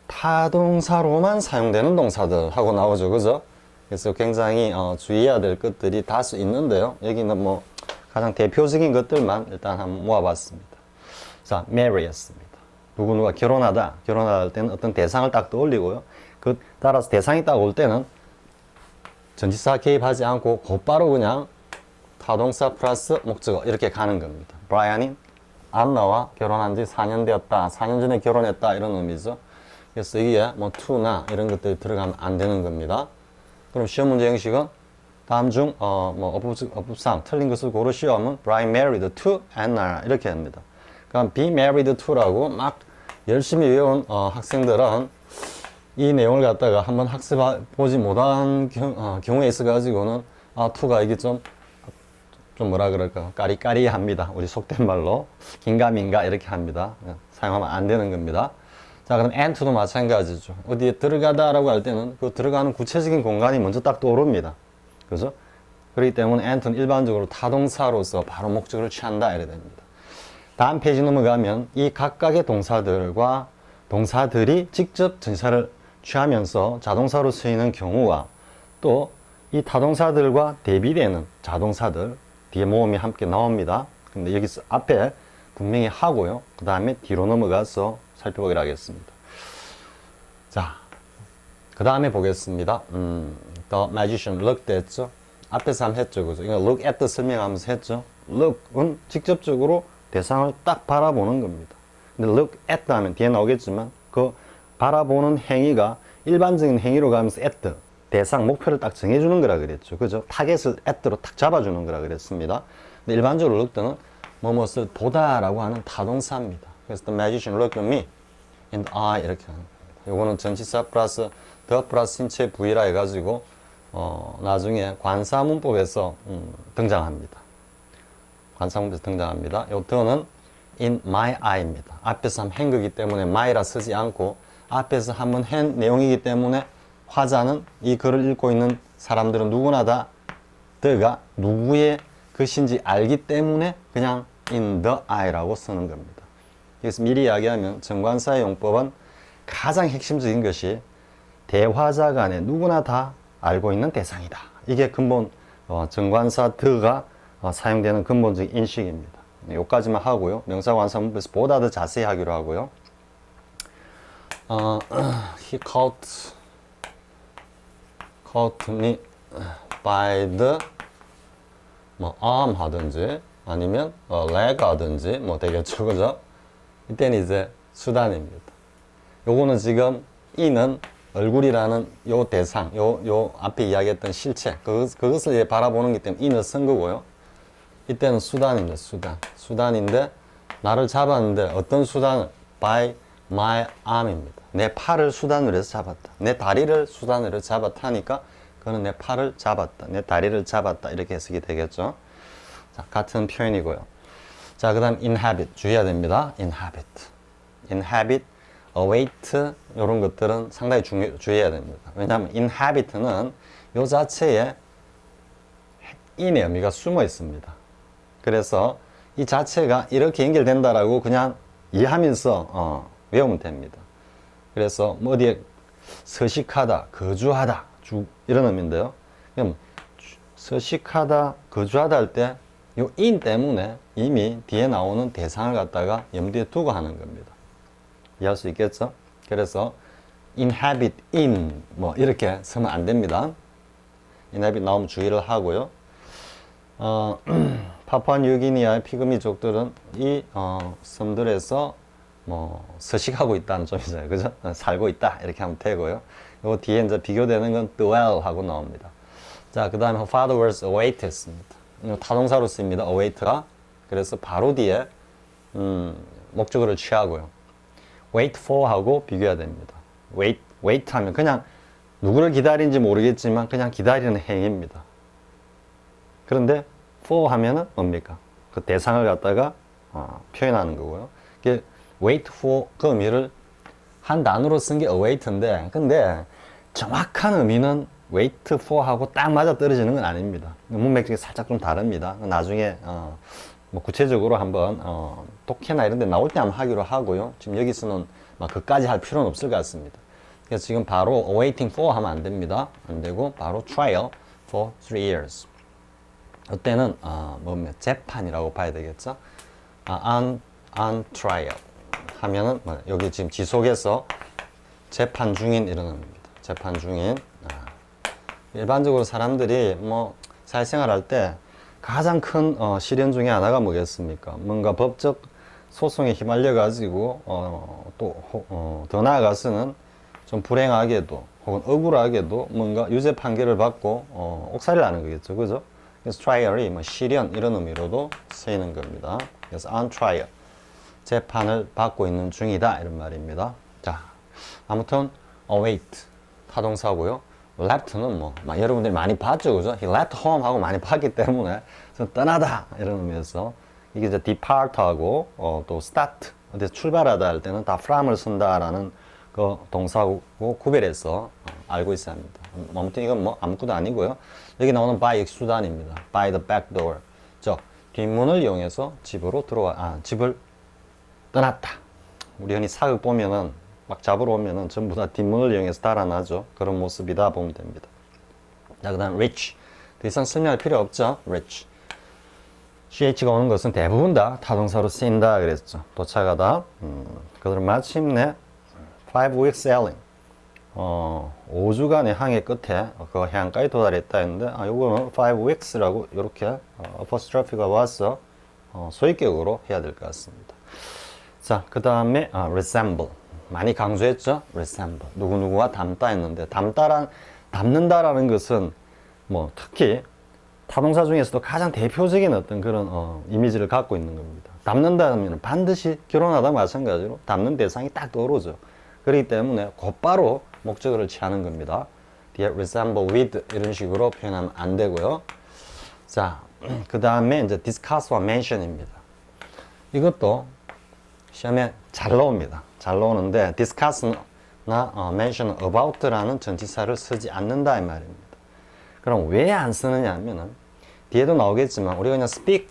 타동사로만 사용되는 동사들 하고 나오죠. 그죠? 그래서 굉장히 주의해야 될 것들이 다수 있는데요. 여기는 뭐 가장 대표적인 것들만 일단 한번 모아봤습니다. 자, marry였습니다. 누구누가 결혼하다. 결혼할 때는 어떤 대상을 딱 떠올리고요. 그 따라서 대상이 딱 올 때는 전치사 개입하지 않고 곧바로 그냥 타동사 플러스 목적어 이렇게 가는 겁니다. 브라이언이 안나와 결혼한 지 4년 되었다. 4년 전에 결혼했다. 이런 의미죠. 그래서 여기에 뭐 to나 이런 것들이 들어가면 안 되는 겁니다. 그럼 시험 문제 형식은 다음 중 어법상 틀린 것을 고르시오 하면 Brian married to Anna 이렇게 합니다. 그럼 be married to라고 막 열심히 외운 학생들은 이 내용을 갖다가 한번 학습해 보지 못한 경우에 있어 가지고는 투가 이게 좀 뭐라 그럴까 까리까리합니다. 우리 속된 말로 긴가민가 이렇게 합니다. 사용하면 안 되는 겁니다. 자, 그럼 and도 마찬가지죠. 어디에 들어가다라고 할 때는 그 들어가는 구체적인 공간이 먼저 딱 떠오릅니다. 그죠? 그렇기 때문에 and는 일반적으로 타동사로서 바로 목적을 취한다 이래 됩니다. 다음 페이지 넘어가면 이 각각의 동사들과 동사들이 직접 전치사를 취하면서 자동사로 쓰이는 경우와 또 이 타동사들과 대비되는 자동사들 뒤에 모음이 함께 나옵니다. 근데 여기서 앞에 분명히 하고요. 그 다음에 뒤로 넘어가서 살펴보기로 하겠습니다. 자, 그 다음에 보겠습니다. The magician looked 했죠. 앞에서 한번 했죠. 그죠? 이거 look at 설명하면서 했죠. look은 직접적으로 대상을 딱 바라보는 겁니다. 근데 look at 하면 뒤에 나오겠지만 그 바라보는 행위가 일반적인 행위로 가면서 at 대상 목표를 딱 정해주는 거라 그랬죠. 그죠? 타겟을 at로 딱 잡아주는 거라 그랬습니다. 근데 일반적으로 look는 뭐뭇을 보다라고 하는 타동사입니다. 그래서 the magician looked at me in the eye 이렇게 하는 겁니다. 요거는 전치사 플러스 the 플러스 신체 부위라 해가지고 나중에 관사문법에서 등장합니다. 관사문법에서 등장합니다. 요 the는 in my eye입니다. 앞에서 한번 한 거기 때문에 my라 쓰지 않고 앞에서 한번 한 내용이기 때문에 화자는 이 글을 읽고 있는 사람들은 누구나 다 the가 누구의 것인지 알기 때문에 그냥 in the eye라고 쓰는 겁니다. 그래서 미리 이야기하면 정관사의 용법은 가장 핵심적인 것이 대화자 간에 누구나 다 알고 있는 대상이다. 이게 근본 정관사 the가 사용되는 근본적인 인식입니다. 여기까지만 하고요. 명사관사 문법에서 보다 더 자세히 하기로 하고요. He caught me by the arm 하든지 아니면 leg 하든지 되겠죠. 그죠? 이때는 이제 수단입니다. 요거는 지금 이는 얼굴이라는 요 대상, 요 앞에 이야기했던 실체, 그것을 바라보는 기 때문에 이는 쓴 거고요. 이때는 수단입니다. 수단인데 나를 잡았는데 어떤 수단을? by my arm입니다. 내 팔을 수단으로 해서 잡았다. 내 다리를 수단으로 잡았다니까 그는 내 팔을 잡았다. 내 다리를 잡았다. 이렇게 해석이 되겠죠. 자, 같은 표현이고요. 자, 그 다음 inhabit 주의해야 됩니다. inhabit, await 이런 것들은 상당히 주의해야 됩니다. 왜냐하면 inhabit는 요 자체에 in의 의미가 숨어 있습니다. 그래서 이 자체가 이렇게 연결된다라고 그냥 이해하면서 외우면 됩니다. 그래서 어디에 서식하다, 거주하다 이런 의미인데요. 그럼 서식하다, 거주하다 할 때 요 in 때문에 이미 뒤에 나오는 대상을 갖다가 염두에 두고 하는 겁니다. 이해할 수 있겠죠? 그래서 inhabit, in 이렇게 쓰면 안 됩니다. inhabit 나오면 주의를 하고요. 파푸아뉴기니아의 피그미족들은 이 섬들에서 서식하고 있다는 점이잖아요. 그죠? 살고 있다. 이렇게 하면 되고요. 요 뒤에 이제 비교되는 건 dwell 하고 나옵니다. 자, 그 다음에 her father was await 했습니다. 타동사로 쓰입니다. await가. 그래서 바로 뒤에, 목적어를 취하고요. wait for 하고 비교해야 됩니다. wait 하면 그냥 누구를 기다리는지 모르겠지만 그냥 기다리는 행위입니다. 그런데 for 하면은 뭡니까? 그 대상을 갖다가 표현하는 거고요. wait for 그 의미를 한 단어로 쓴 게 await인데 근데 정확한 의미는 wait for 하고 딱 맞아 떨어지는 건 아닙니다. 문맥 중에 살짝 좀 다릅니다. 나중에 구체적으로 한번 독해나 이런 데 나올 때 한번 하기로 하고요. 지금 여기서는 그까지 할 필요는 없을 것 같습니다. 그래서 지금 바로 awaiting for 하면 안 됩니다. 안 되고 바로 trial for 3 years. 이때는 재판이라고 봐야 되겠죠. on trial 하면은 여기 지금 지속해서 재판 중인 이런 의미입니다. 재판 중인. 일반적으로 사람들이 사회생활 할 때 가장 큰 시련 중에 하나가 뭐겠습니까? 뭔가 법적 소송에 휘말려 가지고 또 더 나아가서는 좀 불행하게도 혹은 억울하게도 뭔가 유죄 판결을 받고 옥살이를 하는 거겠죠. 그죠? 그래서 trial이 시련 이런 의미로도 쓰이는 겁니다. 그래서 on trial. 재판을 받고 있는 중이다 이런 말입니다. 자, 아무튼 await 타동사고요. left는 뭐 여러분들이 많이 봤죠, 그죠? He left home 하고 많이 봤기 때문에 떠나다 이런 의미에서 이게 이제 depart하고 또 start 어디서 출발하다 할 때는 다 from을 쓴다라는 그 동사고 구별해서 알고 있어야 합니다. 아무튼 이건 뭐 아무것도 아니고요. 여기 나오는 by 익수단입니다. by the back door. 저 뒷문을 이용해서 집으로 집을 떠났다. 우리 흔히 사극 보면은 막 잡으러 오면은 전부 다 뒷문을 이용해서 달아나죠. 그런 모습이다 보면 됩니다. 자, 그 다음 reach. 더 이상 설명할 필요 없죠. reach. ch가 오는 것은 대부분 다 타동사로 쓰인다 그랬죠. 도착하다. 그들은 마침내 5-week sailing. 5주간의 항해 끝에 그 해안가에 도달했다 했는데, 요거는 5weeks라고 이렇게 apostrophe가 와서 소위격으로 해야 될 것 같습니다. 자, 그 다음에 resemble. 많이 강조했죠? resemble. 누구누구와 닮다 했는데, 닮는다라는 것은 뭐 특히 타동사 중에서도 가장 대표적인 어떤 그런 이미지를 갖고 있는 겁니다. 닮는다 하면 반드시 결혼하다 마찬가지로 닮는 대상이 딱 떠오르죠. 그렇기 때문에 곧바로 목적어를 취하는 겁니다. 뒤에 resemble with 이런 식으로 표현하면 안 되고요. 자, 그 다음에 이제 discuss와 mention입니다. 이것도 시험에 잘 나옵니다. 잘 나오는데 discuss나 mention about라는 전치사를 쓰지 않는다 이 말입니다. 그럼 왜 안 쓰느냐 하면은 뒤에도 나오겠지만 우리가 그냥 speak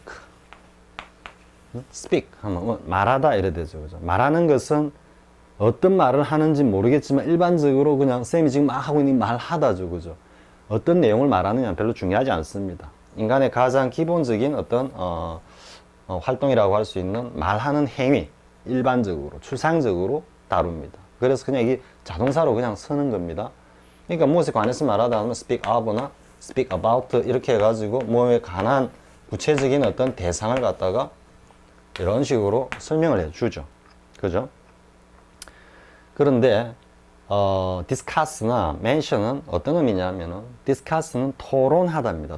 하면 말하다 이래 되죠. 그죠? 말하는 것은 어떤 말을 하는지 모르겠지만 일반적으로 그냥 쌤이 지금 막 하고 있는 말하다죠. 그죠? 어떤 내용을 말하느냐 별로 중요하지 않습니다. 인간의 가장 기본적인 어떤 활동이라고 할 수 있는 말하는 행위 일반적으로 추상적으로 다룹니다. 그래서 그냥 이게 자동사로 그냥 쓰는 겁니다. 그러니까 무엇에 관해서 말하다 하면 speak of나 speak about 이렇게 해가지고 뭐에 관한 구체적인 어떤 대상을 갖다가 이런 식으로 설명을 해주죠. 그죠? 그런데 discuss나 mention은 어떤 의미냐면은 discuss는 토론하다입니다.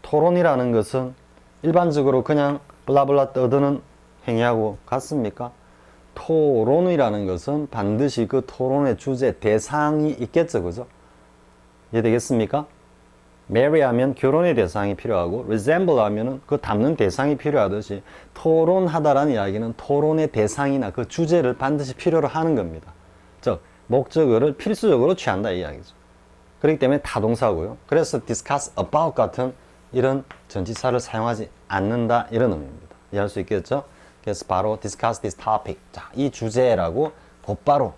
토론이라는 것은 일반적으로 그냥 블라블라 떠드는 행위하고 같습니까? 토론이라는 것은 반드시 그 토론의 주제, 대상이 있겠죠. 그죠? 이해되겠습니까? marry 하면 결혼의 대상이 필요하고 resemble 하면은 그 닮는 대상이 필요하듯이 토론하다라는 이야기는 토론의 대상이나 그 주제를 반드시 필요로 하는 겁니다. 즉, 목적어를 필수적으로 취한다 이 이야기죠. 그렇기 때문에 타동사고요. 그래서 discuss about 같은 이런 전치사를 사용하지 않는다 이런 의미입니다. 이해할 수 있겠죠? 그래서 바로 discuss this topic. 자, 이 주제라고 곧바로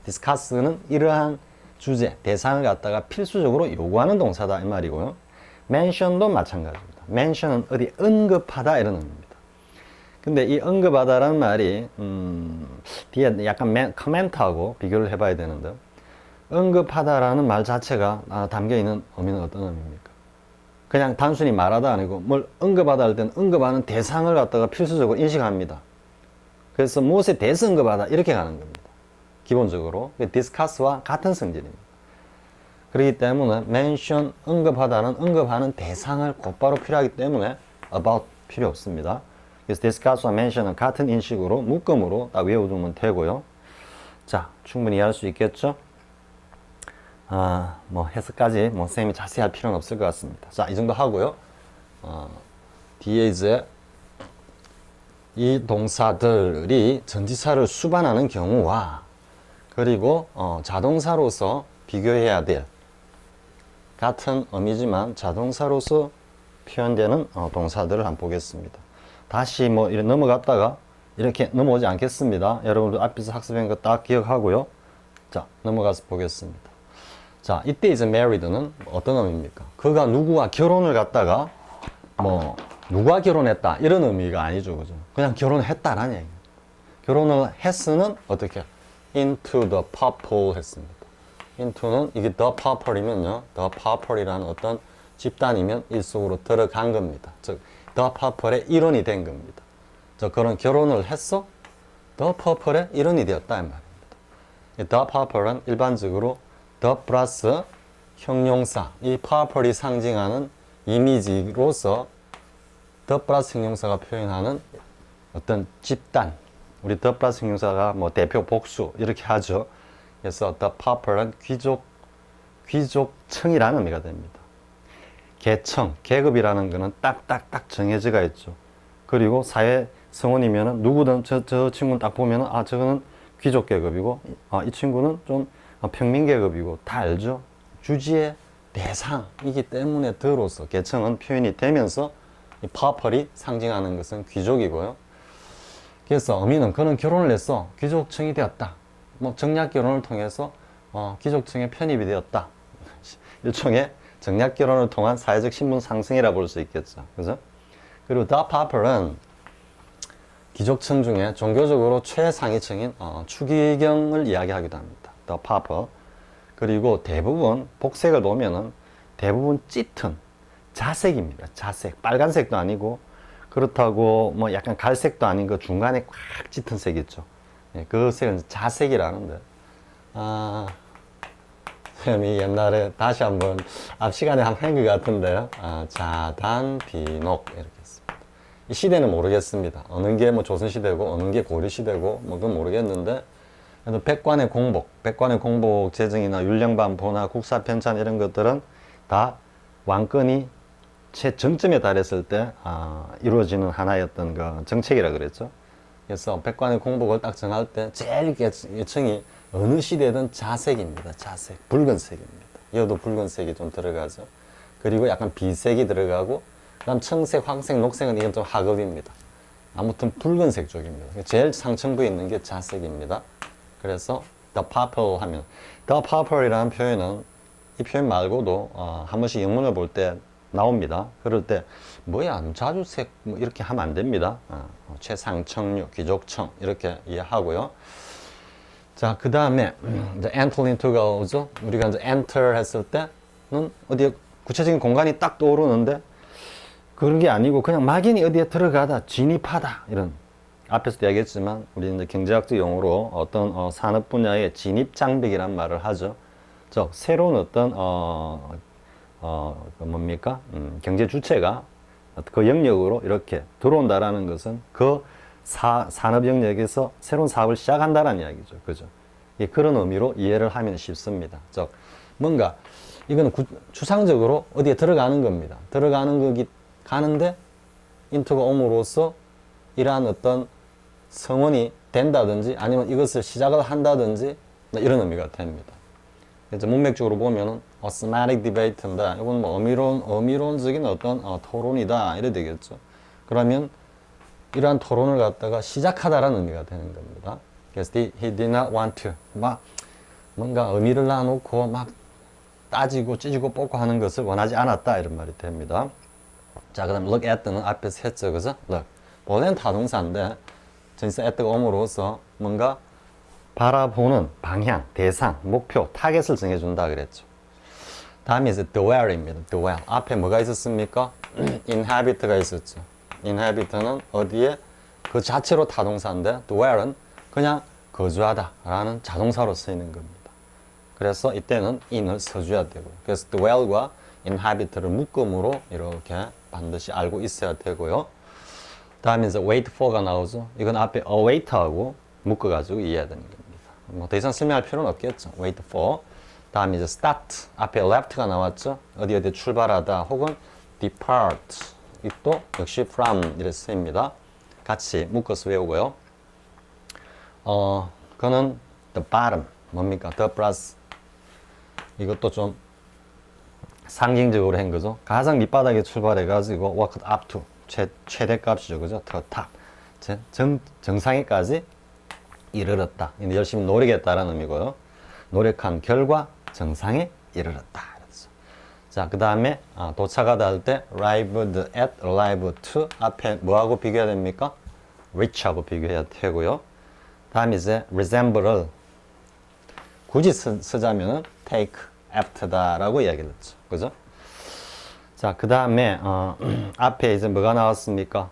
discuss는 이러한 주제, 대상을 갖다가 필수적으로 요구하는 동사다 이 말이고요. mention도 마찬가지입니다. mention은 어디 언급하다 이런 의미입니다. 근데 이 언급하다라는 말이 뒤에 약간 커멘트하고 비교를 해봐야 되는데 언급하다라는 말 자체가 담겨있는 의미는 어떤 의미입니까? 그냥 단순히 말하다 아니고 뭘 언급하다 할 때는 언급하는 대상을 갖다가 필수적으로 인식합니다. 그래서 무엇에 대해서 언급하다 이렇게 가는 겁니다. 기본적으로 discuss와 같은 성질입니다. 그렇기 때문에 mention, 언급하다는 언급하는 대상을 곧바로 필요하기 때문에 about 필요 없습니다. 그래서 discuss와 mention은 같은 인식으로 묶음으로 딱 외워두면 되고요. 자, 충분히 이해할 수 있겠죠? 뭐 해석까지 쌤이 자세히 할 필요는 없을 것 같습니다. 자, 이 정도 하고요. 뒤에 이제 이 동사들이 전치사를 수반하는 경우와 그리고 자동사로서 비교해야 될 같은 의미지만 자동사로서 표현되는 동사들을 한번 보겠습니다. 다시 뭐 이렇게 넘어갔다가 이렇게 넘어오지 않겠습니다. 여러분들 앞에서 학습한 거 딱 기억하고요. 자, 넘어가서 보겠습니다. 자, 이때 이제 married는 어떤 의미입니까? 그가 누구와 결혼을 갖다가 뭐 누가 결혼했다 이런 의미가 아니죠. 그죠? 그냥 결혼했다라는 얘기예요. 결혼을 했으는 어떻게? into the purple 했습니다. into는 이게 the purple이면요. the purple이라는 어떤 집단이면 일 속으로 들어간 겁니다. 즉 the purple의 일원이 된 겁니다. 저 그런 결혼을 했어? the purple의 일원이 되었다 이 말입니다. the purple은 일반적으로 the 플러스 형용사, 이 purple이 상징하는 이미지로서 the 플러스 형용사가 표현하는 어떤 집단, 우리 the 플러스 형용사가 뭐 대표 복수 이렇게 하죠. 그래서 the pauper은 귀족층이라는 의미가 됩니다. 계층, 계급이라는 것은 딱딱딱 정해져가 있죠. 그리고 사회 성원이면은 누구든 저 친구는 딱 보면은 아 저거는 귀족 계급이고 이 친구는 좀 평민 계급이고 다 알죠. 주지의 대상이기 때문에 더로서 계층은 표현이 되면서 이 pauper이 상징하는 것은 귀족이고요. 그래서 어미는 그는 결혼을 해서 귀족층이 되었다. 뭐 정략 결혼을 통해서 귀족층에 편입이 되었다. 일종의 정략 결혼을 통한 사회적 신분 상승이라 볼 수 있겠죠. 그죠? 그리고 the pauper은 귀족층 중에 종교적으로 최상위층인 추기경을 이야기하기도 합니다. the pauper. 그리고 대부분 복색을 보면은 대부분 짙은 자색입니다. 자색. 빨간색도 아니고 그렇다고 뭐 약간 갈색도 아닌 그 중간에 꽉 짙은 색 있죠. 예, 그 색은 자색이라는데 선생님이 옛날에 다시 한번 앞 시간에 한번 한 것 같은데요. 자단 비녹 이렇게 했습니다. 이 시대는 모르겠습니다. 어느 게 뭐 조선시대고 어느 게 고려시대고 뭐 그건 모르겠는데 그래도 백관의 공복 제정이나 율령반포나 국사편찬 이런 것들은 다 왕권이 최정점에 달했을 때 이루어지는 하나였던 그 정책이라 그랬죠. 그래서 백관의 공복을 딱 정할 때 제일 계층이 어느 시대든 자색입니다. 자색, 붉은색입니다. 이것도 붉은색이 좀 들어가죠. 그리고 약간 비색이 들어가고 그다음 청색, 황색, 녹색은 이건 좀 하급입니다. 아무튼 붉은색 쪽입니다. 제일 상층부에 있는 게 자색입니다. 그래서 the purple 하면 the purple이라는 표현은 이 표현 말고도 한 번씩 영문을 볼 때 나옵니다. 그럴 때 뭐야 자주색 뭐 이렇게 하면 안 됩니다. 최상층류, 귀족층 이렇게 이해하고요. 자, 그 다음에 이제 enter into가 오죠. 우리가 이제 enter 했을 때는 어디에 구체적인 공간이 딱 떠오르는데 그런 게 아니고 그냥 막연히 어디에 들어가다, 진입하다 이런 앞에서도 이야기했지만 우리 이제 경제학적 용어로 어떤 산업 분야의 진입 장벽이란 말을 하죠. 즉 새로운 어떤 뭡니까? 경제 주체가 그 영역으로 이렇게 들어온다라는 것은 그 산업 영역에서 새로운 사업을 시작한다는 이야기죠. 그죠? 예, 그런 의미로 이해를 하면 쉽습니다. 즉, 뭔가, 이거는 추상적으로 어디에 들어가는 겁니다. 들어가는 거기, 가는데, 인터가 옴으로써 이러한 어떤 성원이 된다든지 아니면 이것을 시작을 한다든지 이런 의미가 됩니다. 이제 문맥적으로 보면은 semantic debate인데 이건 뭐 의미론적인 어떤 토론이다 이래 되겠죠. 그러면 이러한 토론을 갖다가 시작하다라는 의미가 되는 겁니다. 그래서 he did not want to 막 뭔가 의미를 놔놓고 막 따지고 찌지고 뽑고 하는 것을 원하지 않았다 이런 말이 됩니다. 자, 그다음 look at는 앞에서 했죠, 그죠? look 본래는 타동사인데 전치사 at가 옴으로써 뭔가 바라보는 방향, 대상, 목표, 타겟을 정해준다 그랬죠. 다음에 이제 dwell입니다. dwell. 앞에 뭐가 있었습니까? inhabit가 있었죠. inhabit는 어디에 그 자체로 타동사인데 dwell은 그냥 거주하다 라는 자동사로 쓰이는 겁니다. 그래서 이때는 in을 써줘야 되고 그래서 dwell과 inhabit를 묶음으로 이렇게 반드시 알고 있어야 되고요. 다음에 이제 wait for가 나오죠. 이건 앞에 await하고 묶어가지고 이해해야 되는 겁니다. 뭐 더 이상 설명할 필요는 없겠죠. wait for. 다음에 이제 start. 앞에 left가 나왔죠. 어디 출발하다 혹은 depart. 이 또 역시 from 이렇게 쓰입니다. 같이 묶어서 외우고요. 그는 the bottom. 뭡니까? the plus. 이것도 좀 상징적으로 한 거죠. 가장 밑바닥에 출발해가지고 walked up to. 최대값이죠. 그죠? the top. 정상에까지 이르렀다. 열심히 노력했다라는 의미고요. 노력한 결과 정상에 이르렀다. 자, 그 다음에 도착하다 할 때 arrived at, arrive to 앞에 뭐하고 비교해야 됩니까? reach하고 비교해야 되고요. 다음에 이제 resemble를 굳이 쓰자면은 take after다라고 이야기를 했죠. 그죠? 자, 그 다음에 앞에 이제 뭐가 나왔습니까?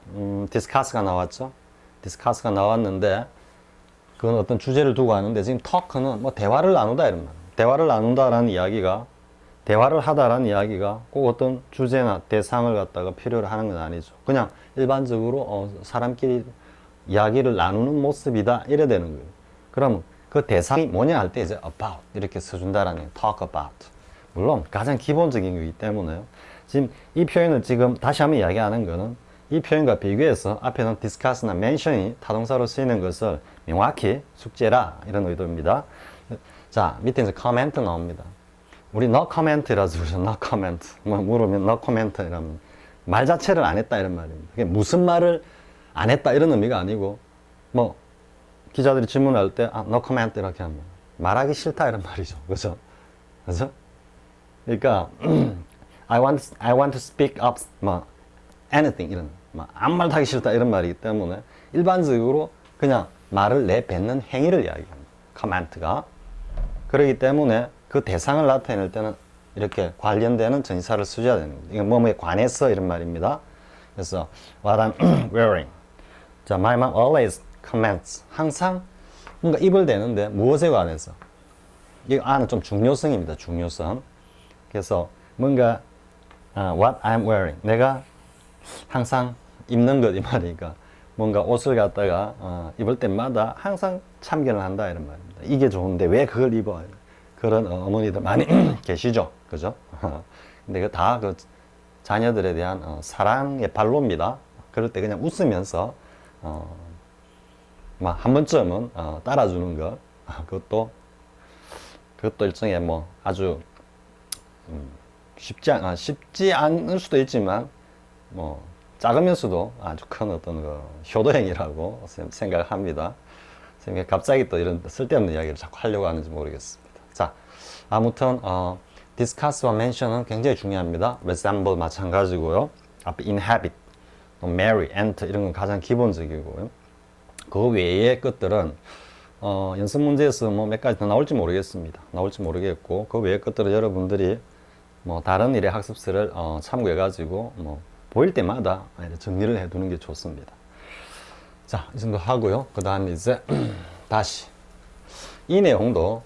discuss가 나왔죠. discuss가 나왔는데 그건 어떤 주제를 두고 하는데 지금 talk는 뭐 대화를 나누다 이런 말. 대화를 나눈다라는 이야기가 대화를 하다라는 이야기가 꼭 어떤 주제나 대상을 갖다가 필요로 하는 건 아니죠. 그냥 일반적으로 사람끼리 이야기를 나누는 모습이다 이래 되는 거예요. 그럼 그 대상이 뭐냐 할 때 이제 about 이렇게 써준다라는 talk about. 물론 가장 기본적인 거기 때문에요. 지금 이 표현을 지금 다시 한번 이야기하는 거는 이 표현과 비교해서 앞에는 discuss나 mention이 타동사로 쓰이는 것을 명확히 숙제라 이런 의도입니다. 자, 밑에 이제 comment 나옵니다. 우리 no comment라서 그러죠. no comment. 뭐 물으면 no comment 이러면 말 자체를 안 했다 이런 말입니다. 그게 무슨 말을 안 했다 이런 의미가 아니고 뭐 기자들이 질문할 때 no comment 이렇게 하면 말하기 싫다 이런 말이죠. 그죠? 그죠? 그러니까 I want to speak up 뭐 anything 이런 뭐 아무 말도 하기 싫다 이런 말이기 때문에 일반적으로 그냥 말을 내뱉는 행위를 이야기합니다. comment가. 그렇기 때문에 그 대상을 나타낼 때는 이렇게 관련되는 전치사를 써줘야 되는 겁니다. 이건 뭐뭐에 관해서 이런 말입니다. 그래서 what I'm wearing. 자, my mom always comments. 항상 뭔가 입을 대는데 무엇에 관해서? 이 안은 좀 중요성입니다. 중요성. 그래서 뭔가 what I'm wearing. 내가 항상 입는 것 이 말이니까 뭔가 옷을 갖다가 입을 때마다 항상 참견을 한다 이런 말입니다. 이게 좋은데 왜 그걸 입어? 그런 어머니들 많이 계시죠. 그죠? 근데 그 다 그 자녀들에 대한 사랑의 발로입니다. 그럴 때 그냥 웃으면서 막 한 번쯤은 따라주는 것 그것도 일종의 뭐 아주 쉽지 않을 수도 있지만 뭐 작으면서도 아주 큰 어떤 그 효도행위라고 생각을 합니다. 갑자기 또 이런 쓸데없는 이야기를 자꾸 하려고 하는지 모르겠습니다. 자, 아무튼 discuss와 mention은 굉장히 중요합니다. resemble 마찬가지고요. 앞에 inhabit, marry, enter 이런 건 가장 기본적이고요. 그 외의 것들은 연습 문제에서 뭐 몇 가지 더 나올지 모르겠습니다. 나올지 모르겠고 그 외의 것들은 여러분들이 뭐 다른 일의 학습서를 참고해 가지고 뭐 보일 때마다 정리를 해 두는 게 좋습니다. 자, 이 정도 하고요. 그 다음에 이제 다시 이 내용도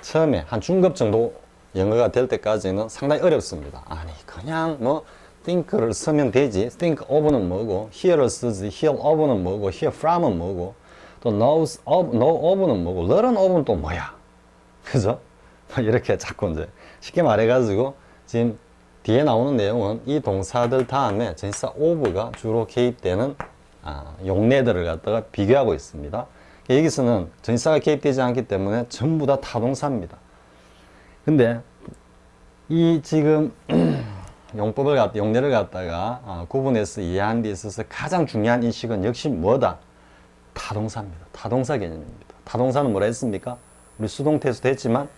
처음에 한 중급 정도 영어가 될 때까지는 상당히 어렵습니다. 아니 그냥 뭐 think를 쓰면 되지. think of는 뭐고 hear를 쓰지. hear of는 뭐고 hear from은 뭐고 또 knows of, know of는 뭐고 learn of는 또 뭐야. 그죠? 이렇게 자꾸 이제 쉽게 말해가지고 지금 뒤에 나오는 내용은 이 동사들 다음에 전치사 of가 주로 개입되는 용례들을 갖다가 비교하고 있습니다. 여기서는 전치사가 개입되지 않기 때문에 전부 다 타동사입니다. 근데 이 지금 용례를 갖다가 구분해서 이해하는 데 있어서 가장 중요한 인식은 역시 뭐다? 타동사입니다. 타동사 개념입니다. 타동사는 뭐라 했습니까? 우리 수동태에서도 했지만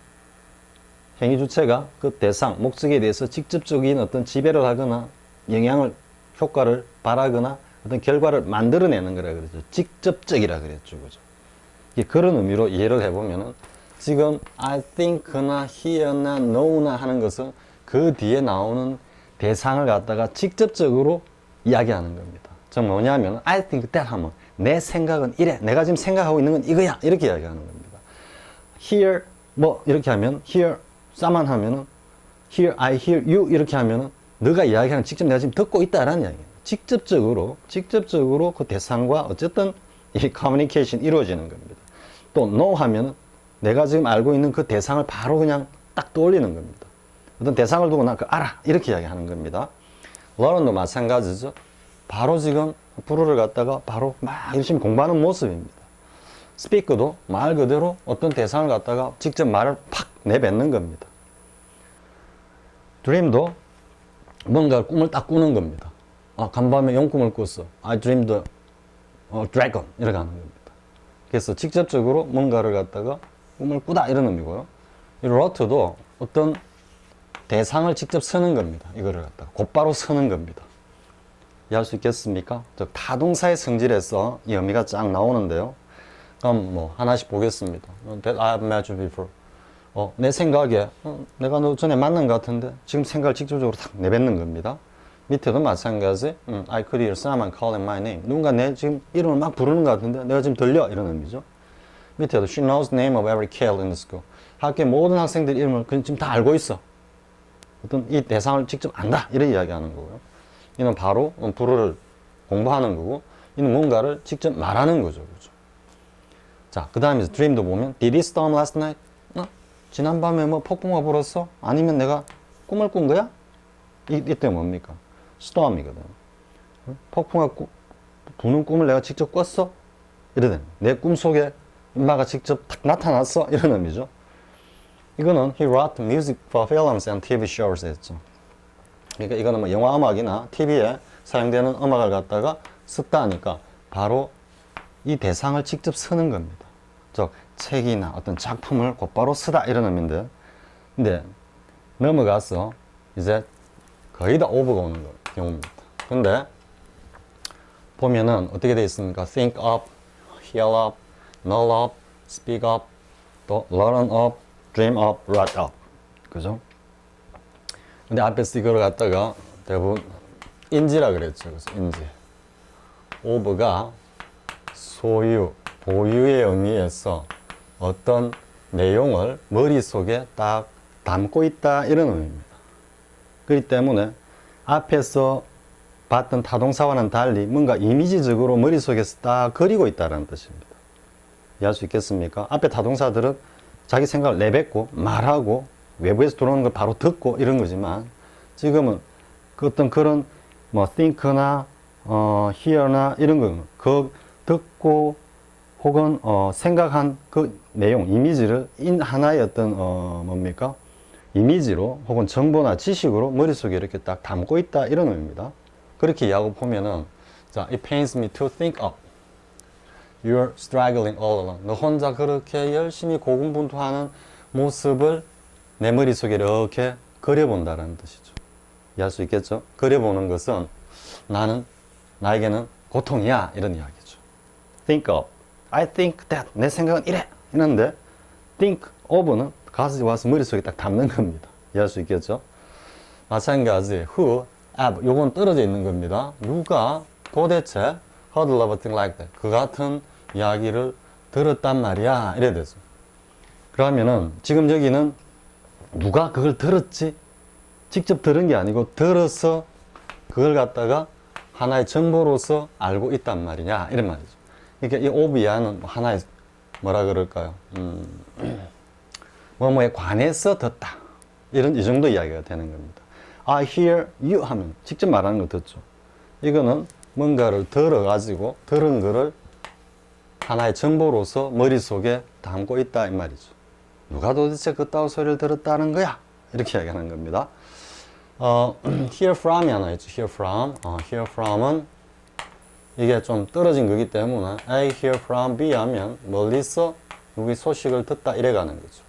행위 주체가 그 대상, 목적에 대해서 직접적인 어떤 지배를 하거나 영향을, 효과를 발하거나 어떤 결과를 만들어내는 거라 그러죠. 직접적이라 그랬죠. 그죠? 그런 의미로 이해를 해보면은 지금 I think나 hear나 know나 하는 것은 그 뒤에 나오는 대상을 갖다가 직접적으로 이야기하는 겁니다. 즉 뭐냐면 I think that 하면 내 생각은 이래. 내가 지금 생각하고 있는 건 이거야. 이렇게 이야기하는 겁니다. Hear 뭐 이렇게 하면 hear 싸만 하면은 here I hear you 이렇게 하면은 너가 이야기하는 직접 내가 지금 듣고 있다라는 이야기예요. 직접적으로 그 대상과 어쨌든 이 커뮤니케이션이 이루어지는 겁니다. 또 know 하면은 내가 지금 알고 있는 그 대상을 바로 그냥 딱 떠올리는 겁니다. 어떤 대상을 두고 나 그 알아 이렇게 이야기하는 겁니다. learn도 마찬가지죠. 바로 지금 불어를 갖다가 바로 막 열심히 공부하는 모습입니다. speak도 말 그대로 어떤 대상을 갖다가 직접 말을 팍 내뱉는 겁니다. dream도 뭔가 꿈을 딱 꾸는 겁니다. 간밤에 용꿈을 꿨어. I dreamed a dragon 이렇게 하는 겁니다. 그래서 직접적으로 뭔가를 갖다가 꿈을 꾸다 이런 의미고요. 이 wrote도 어떤 대상을 직접 쓰는 겁니다. 이거를 갖다가 곧바로 쓰는 겁니다. 이해할 수 있겠습니까? 즉 타동사의 성질에서 이 의미가 쫙 나오는데요. 그럼 뭐 하나씩 보겠습니다. That I have met you before. 내 생각에 내가 너 전에 만난 것 같은데 지금 생각을 직접적으로 탁 내뱉는 겁니다. 밑에도 마찬가지 I could hear someone calling my name. 누군가 내 지금 이름을 막 부르는 것 같은데 내가 지금 들려 이런 의미죠. 밑에도 She knows the name of every kid in the school. 학교의 모든 학생들 이름을 그냥 지금 다 알고 있어. 어떤 이 대상을 직접 안다 이런 이야기하는 거고요. 이는 바로 불어를 공부하는 거고, 이는 뭔가를 직접 말하는 거죠. 그죠? 자, 그 다음에 dream도 보면, did it storm last night? 지난밤에 뭐 폭풍우가 불었어? 아니면 내가 꿈을 꾼 거야? 이때 뭡니까? storm이거든. 폭풍우가 부는 꿈을 내가 직접 꿨어? 이러든 내 꿈속에 인마가 직접 탁 나타났어? 이런 의미죠. 이거는 he wrote music for films and TV shows 했죠. 그러니까 이거는 뭐 영화 음악이나 TV에 사용되는 음악을 갖다가 썼다 하니까 바로 이 대상을 직접 쓰는 겁니다. 즉 책이나 어떤 작품을 곧바로 쓰다 이런 의미인데, 근데 넘어가서 이제 거의 다 오버가 오는 경우입니다. 근데 보면은 어떻게 되어 있습니까? think up, heal up, know up, speak up, 또 learn up, dream up, write up. 그죠? 근데 앞에서 이걸 갖다가 대부분 인지라 그랬죠. 그래서 인지. over가 소유, 보유의 의미에서 어떤 내용을 머릿속에 딱 담고 있다 이런 의미입니다. 그렇기 때문에 앞에서 봤던 타동사와는 달리 뭔가 이미지적으로 머릿속에서 딱 그리고 있다는 뜻입니다. 이해할 수 있겠습니까? 앞에 타동사들은 자기 생각을 내뱉고 말하고 외부에서 들어오는 걸 바로 듣고 이런 거지만, 지금은 그 어떤 그런 뭐 think나 hear나 이런 거 그 듣고 혹은 생각한 그 내용, 이미지를 하나의 어떤 뭡니까? 이미지로 혹은 정보나 지식으로 머릿속에 이렇게 딱 담고 있다 이런 의미입니다. 그렇게 이해하고 보면은, 자, it pains me to think up. You're struggling all alone. 너 혼자 그렇게 열심히 고군분투하는 모습을 내 머릿속에 이렇게 그려본다는 뜻이죠. 이해할 수 있겠죠? 그려보는 것은 나에게는 고통이야 이런 이야기죠. think up. I think that. 내 생각은 이래. 이런데 think of는 가서 와서 머릿속에 딱 담는 겁니다. 이해할 수 있겠죠? 마찬가지 who, have. 요건 떨어져 있는 겁니다. 누가 도대체 heard of a thing like that. 그 같은 이야기를 들었단 말이야. 이래 되죠. 그러면은 지금 여기는 누가 그걸 들었지? 직접 들은 게 아니고 들어서 그걸 갖다가 하나의 정보로서 알고 있단 말이냐 이런 말이죠. 그러니까 이 오비아는 하나의 뭐라 그럴까요? 뭐뭐에 관해서 듣다 이런 이 정도 이야기가 되는 겁니다. I hear you 하면 직접 말하는 거 듣죠. 이거는 뭔가를 들어가지고 들은 거를 하나의 정보로서 머릿속에 담고 있다 이 말이죠. 누가 도대체 그따위 소리를 들었다는 거야? 이렇게 이야기하는 겁니다. hear from이 하나 있죠. hear from. hear from은 이게 좀 떨어진 거기 때문에 A hear from B 하면 멀리서 누구의 소식을 듣다 이래 가는 거죠.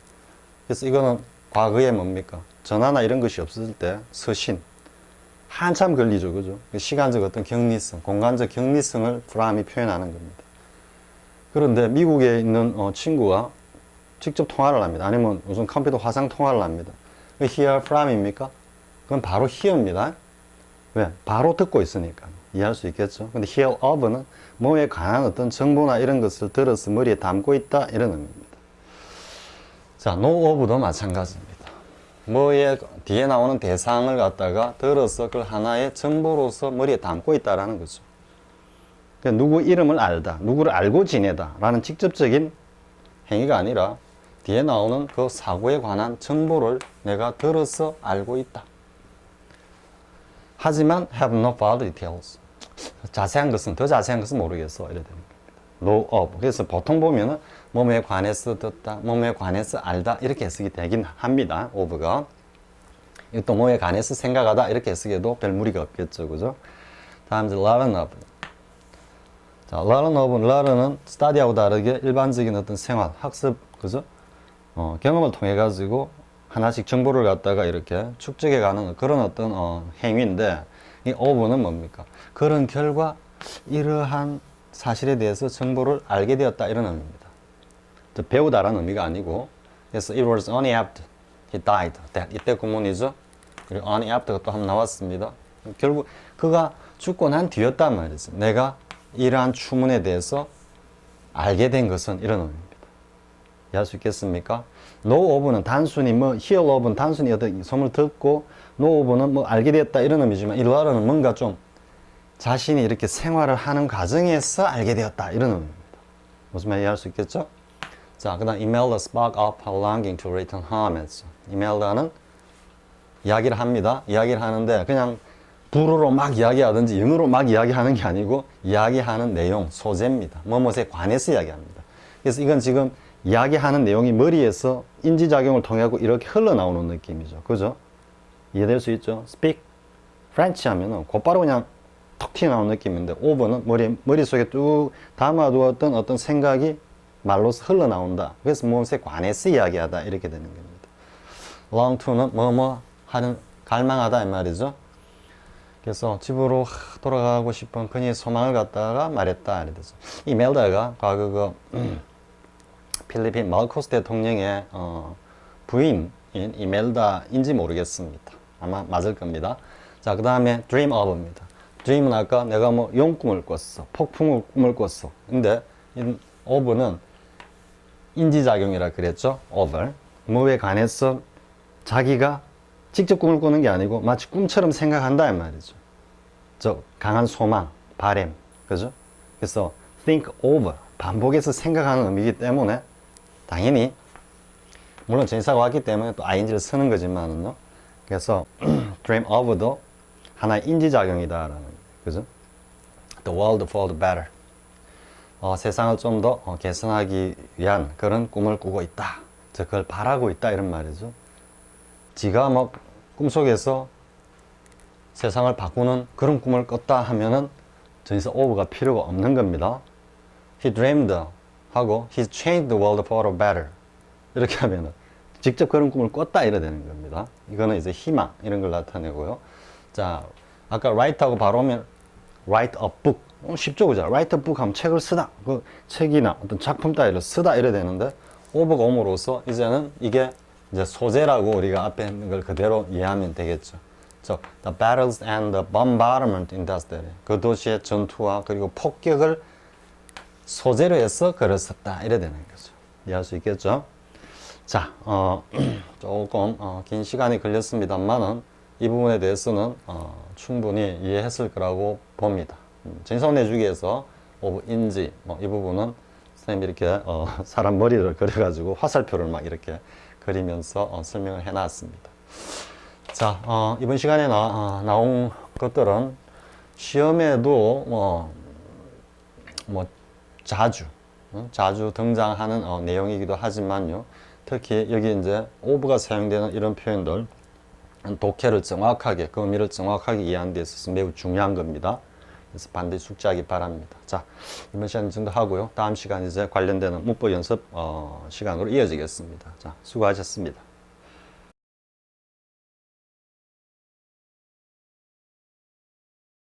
그래서 이거는 과거에 뭡니까? 전화나 이런 것이 없을 때 서신. 한참 걸리죠. 그죠? 시간적 어떤 격리성, 공간적 격리성을 from이 표현하는 겁니다. 그런데 미국에 있는 친구가 직접 통화를 합니다. 아니면 무슨 컴퓨터 화상 통화를 합니다. hear from입니까? 그건 바로 hear입니다. 왜? 바로 듣고 있으니까. 이해할 수 있겠죠? 근데 hear of는 뭐에 관한 어떤 정보나 이런 것을 들어서 머리에 담고 있다 이런 의미입니다. 자, know of도 마찬가지입니다. 뭐에 뒤에 나오는 대상을 갖다가 들어서 그걸 하나의 정보로서 머리에 담고 있다라는 거죠. 그러니까 누구 이름을 알다, 누구를 알고 지내다 라는 직접적인 행위가 아니라 뒤에 나오는 그 사고에 관한 정보를 내가 들어서 알고 있다. 하지만 have no further details. 자세한 것은, 더 자세한 것은 모르겠어. 이래 되는 겁니다. know of. 그래서 보통 보면은 몸에 관해서 듣다, 몸에 관해서 알다 이렇게 해석이 되긴 합니다. of가. 또 몸에 관해서 생각하다 이렇게 해석해도 별 무리가 없겠죠. 그죠? 다음 이제 learn of. 자, learn of는 learn은 study하고 다르게 일반적인 어떤 생활, 학습, 그죠? 경험을 통해 가지고 하나씩 정보를 갖다가 이렇게 축적해 가는 그런 어떤 행위인데, 이 of는 뭡니까? 그런 결과 이러한 사실에 대해서 정보를 알게 되었다 이런 의미입니다. 배우다라는 의미가 아니고, 그래서 it was only after he died that. 이때 구문이죠. 그리고 only after가 또 한 번 나왔습니다. 결국 그가 죽고 난 뒤였단 말이죠. 내가 이러한 추문에 대해서 알게 된 것은 이런 의미입니다. 이해할 수 있겠습니까? know of는 단순히 hear of는 단순히 어떤 소문을 듣고 know of는 알게 됐다 이런 의미지만 이 learn은 뭔가 좀 자신이 이렇게 생활을 하는 과정에서 알게 되었다. 이런 의미입니다. 무슨 말 이해할 수 있겠죠? 자, 그 다음 Imelda spoke up longing to return home 했어. 이멜다는 이야기를 합니다. 이야기를 하는데 그냥 불어로 막 이야기하든지 영어로 막 이야기하는 게 아니고 이야기하는 내용, 소재입니다. 뭐뭐에 관해서 이야기합니다. 그래서 이건 지금 이야기하는 내용이 머리에서 인지작용을 통해 이렇게 흘러나오는 느낌이죠. 그죠? 이해될 수 있죠? Speak French 하면은 곧바로 그냥 톡 튀어나오는 느낌인데 over는 머릿속에 쭉 담아두었던 어떤 생각이 말로서 흘러나온다. 그래서 무엇에 관해서 이야기하다 이렇게 되는 겁니다. long to는 뭐뭐 하는 갈망하다 이 말이죠. 그래서 집으로 돌아가고 싶은 그녀의 소망을 갖다가 말했다 이래서 이멜다가 과거 필리핀 마르코스 대통령의 부인인 이멜다인지 모르겠습니다. 아마 맞을 겁니다. 자, 그 다음에 dream of입니다. dream은 아까 내가 뭐 용꿈을 꿨어, 폭풍을 꿈을 꿨어. 근데 이 of는 인지작용이라 그랬죠. over. 뭐에 관해서 자기가 직접 꿈을 꾸는 게 아니고 마치 꿈처럼 생각한다 이 말이죠. 강한 소망, 바램, 그죠? 그래서 think over, 반복해서 생각하는 의미이기 때문에 당연히 물론 전치사가 왔기 때문에 또 ing를 쓰는 거지만은요. 그래서 dream of도 하나의 인지작용이다라는 거죠. 그죠? The world for the better. 세상을 좀 더 개선하기 위한 그런 꿈을 꾸고 있다. 그걸 바라고 있다 이런 말이죠. 지가 뭐 꿈속에서 세상을 바꾸는 그런 꿈을 꿨다 하면은 전치사 over가 필요가 없는 겁니다. He dreamed 하고 he changed the world for the better 이렇게 하면은 직접 그런 꿈을 꿨다 이래 되는 겁니다. 이거는 이제 희망 이런 걸 나타내고요. 자, 아까 write하고 바로 오면 write a book 쉽죠, 그죠? write a book 하면 책을 쓰다. 그 책이나 어떤 작품 따위를 쓰다 이래 되는데 over가 옴으로써 이제는 이게 이제 소재라고 우리가 앞에 있는 걸 그대로 이해하면 되겠죠. The battles and the bombardment in that city. 그 도시의 전투와 그리고 폭격을 소재로 해서 글을 썼다. 이래 되는 거죠. 이해할 수 있겠죠? 자, 조금 긴 시간이 걸렸습니다만은 이 부분에 대해서는 충분히 이해했을 거라고 봅니다. 전치사 내주기에서 of 인지 이 부분은 선생님이 이렇게 사람 머리를 그려가지고 화살표를 막 이렇게 그리면서 설명을 해놨습니다. 자, 이번 시간에 나온 것들은 시험에도 자주 등장하는 내용이기도 하지만요. 특히 여기 이제 of가 사용되는 이런 표현들 독해를 정확하게, 그 의미를 정확하게 이해하는 데 있어서 매우 중요한 겁니다. 그래서 반드시 숙지하기 바랍니다. 자, 이번 시간 이 정도 하고요. 다음 시간 이제 관련되는 문법 연습 시간으로 이어지겠습니다. 자, 수고하셨습니다.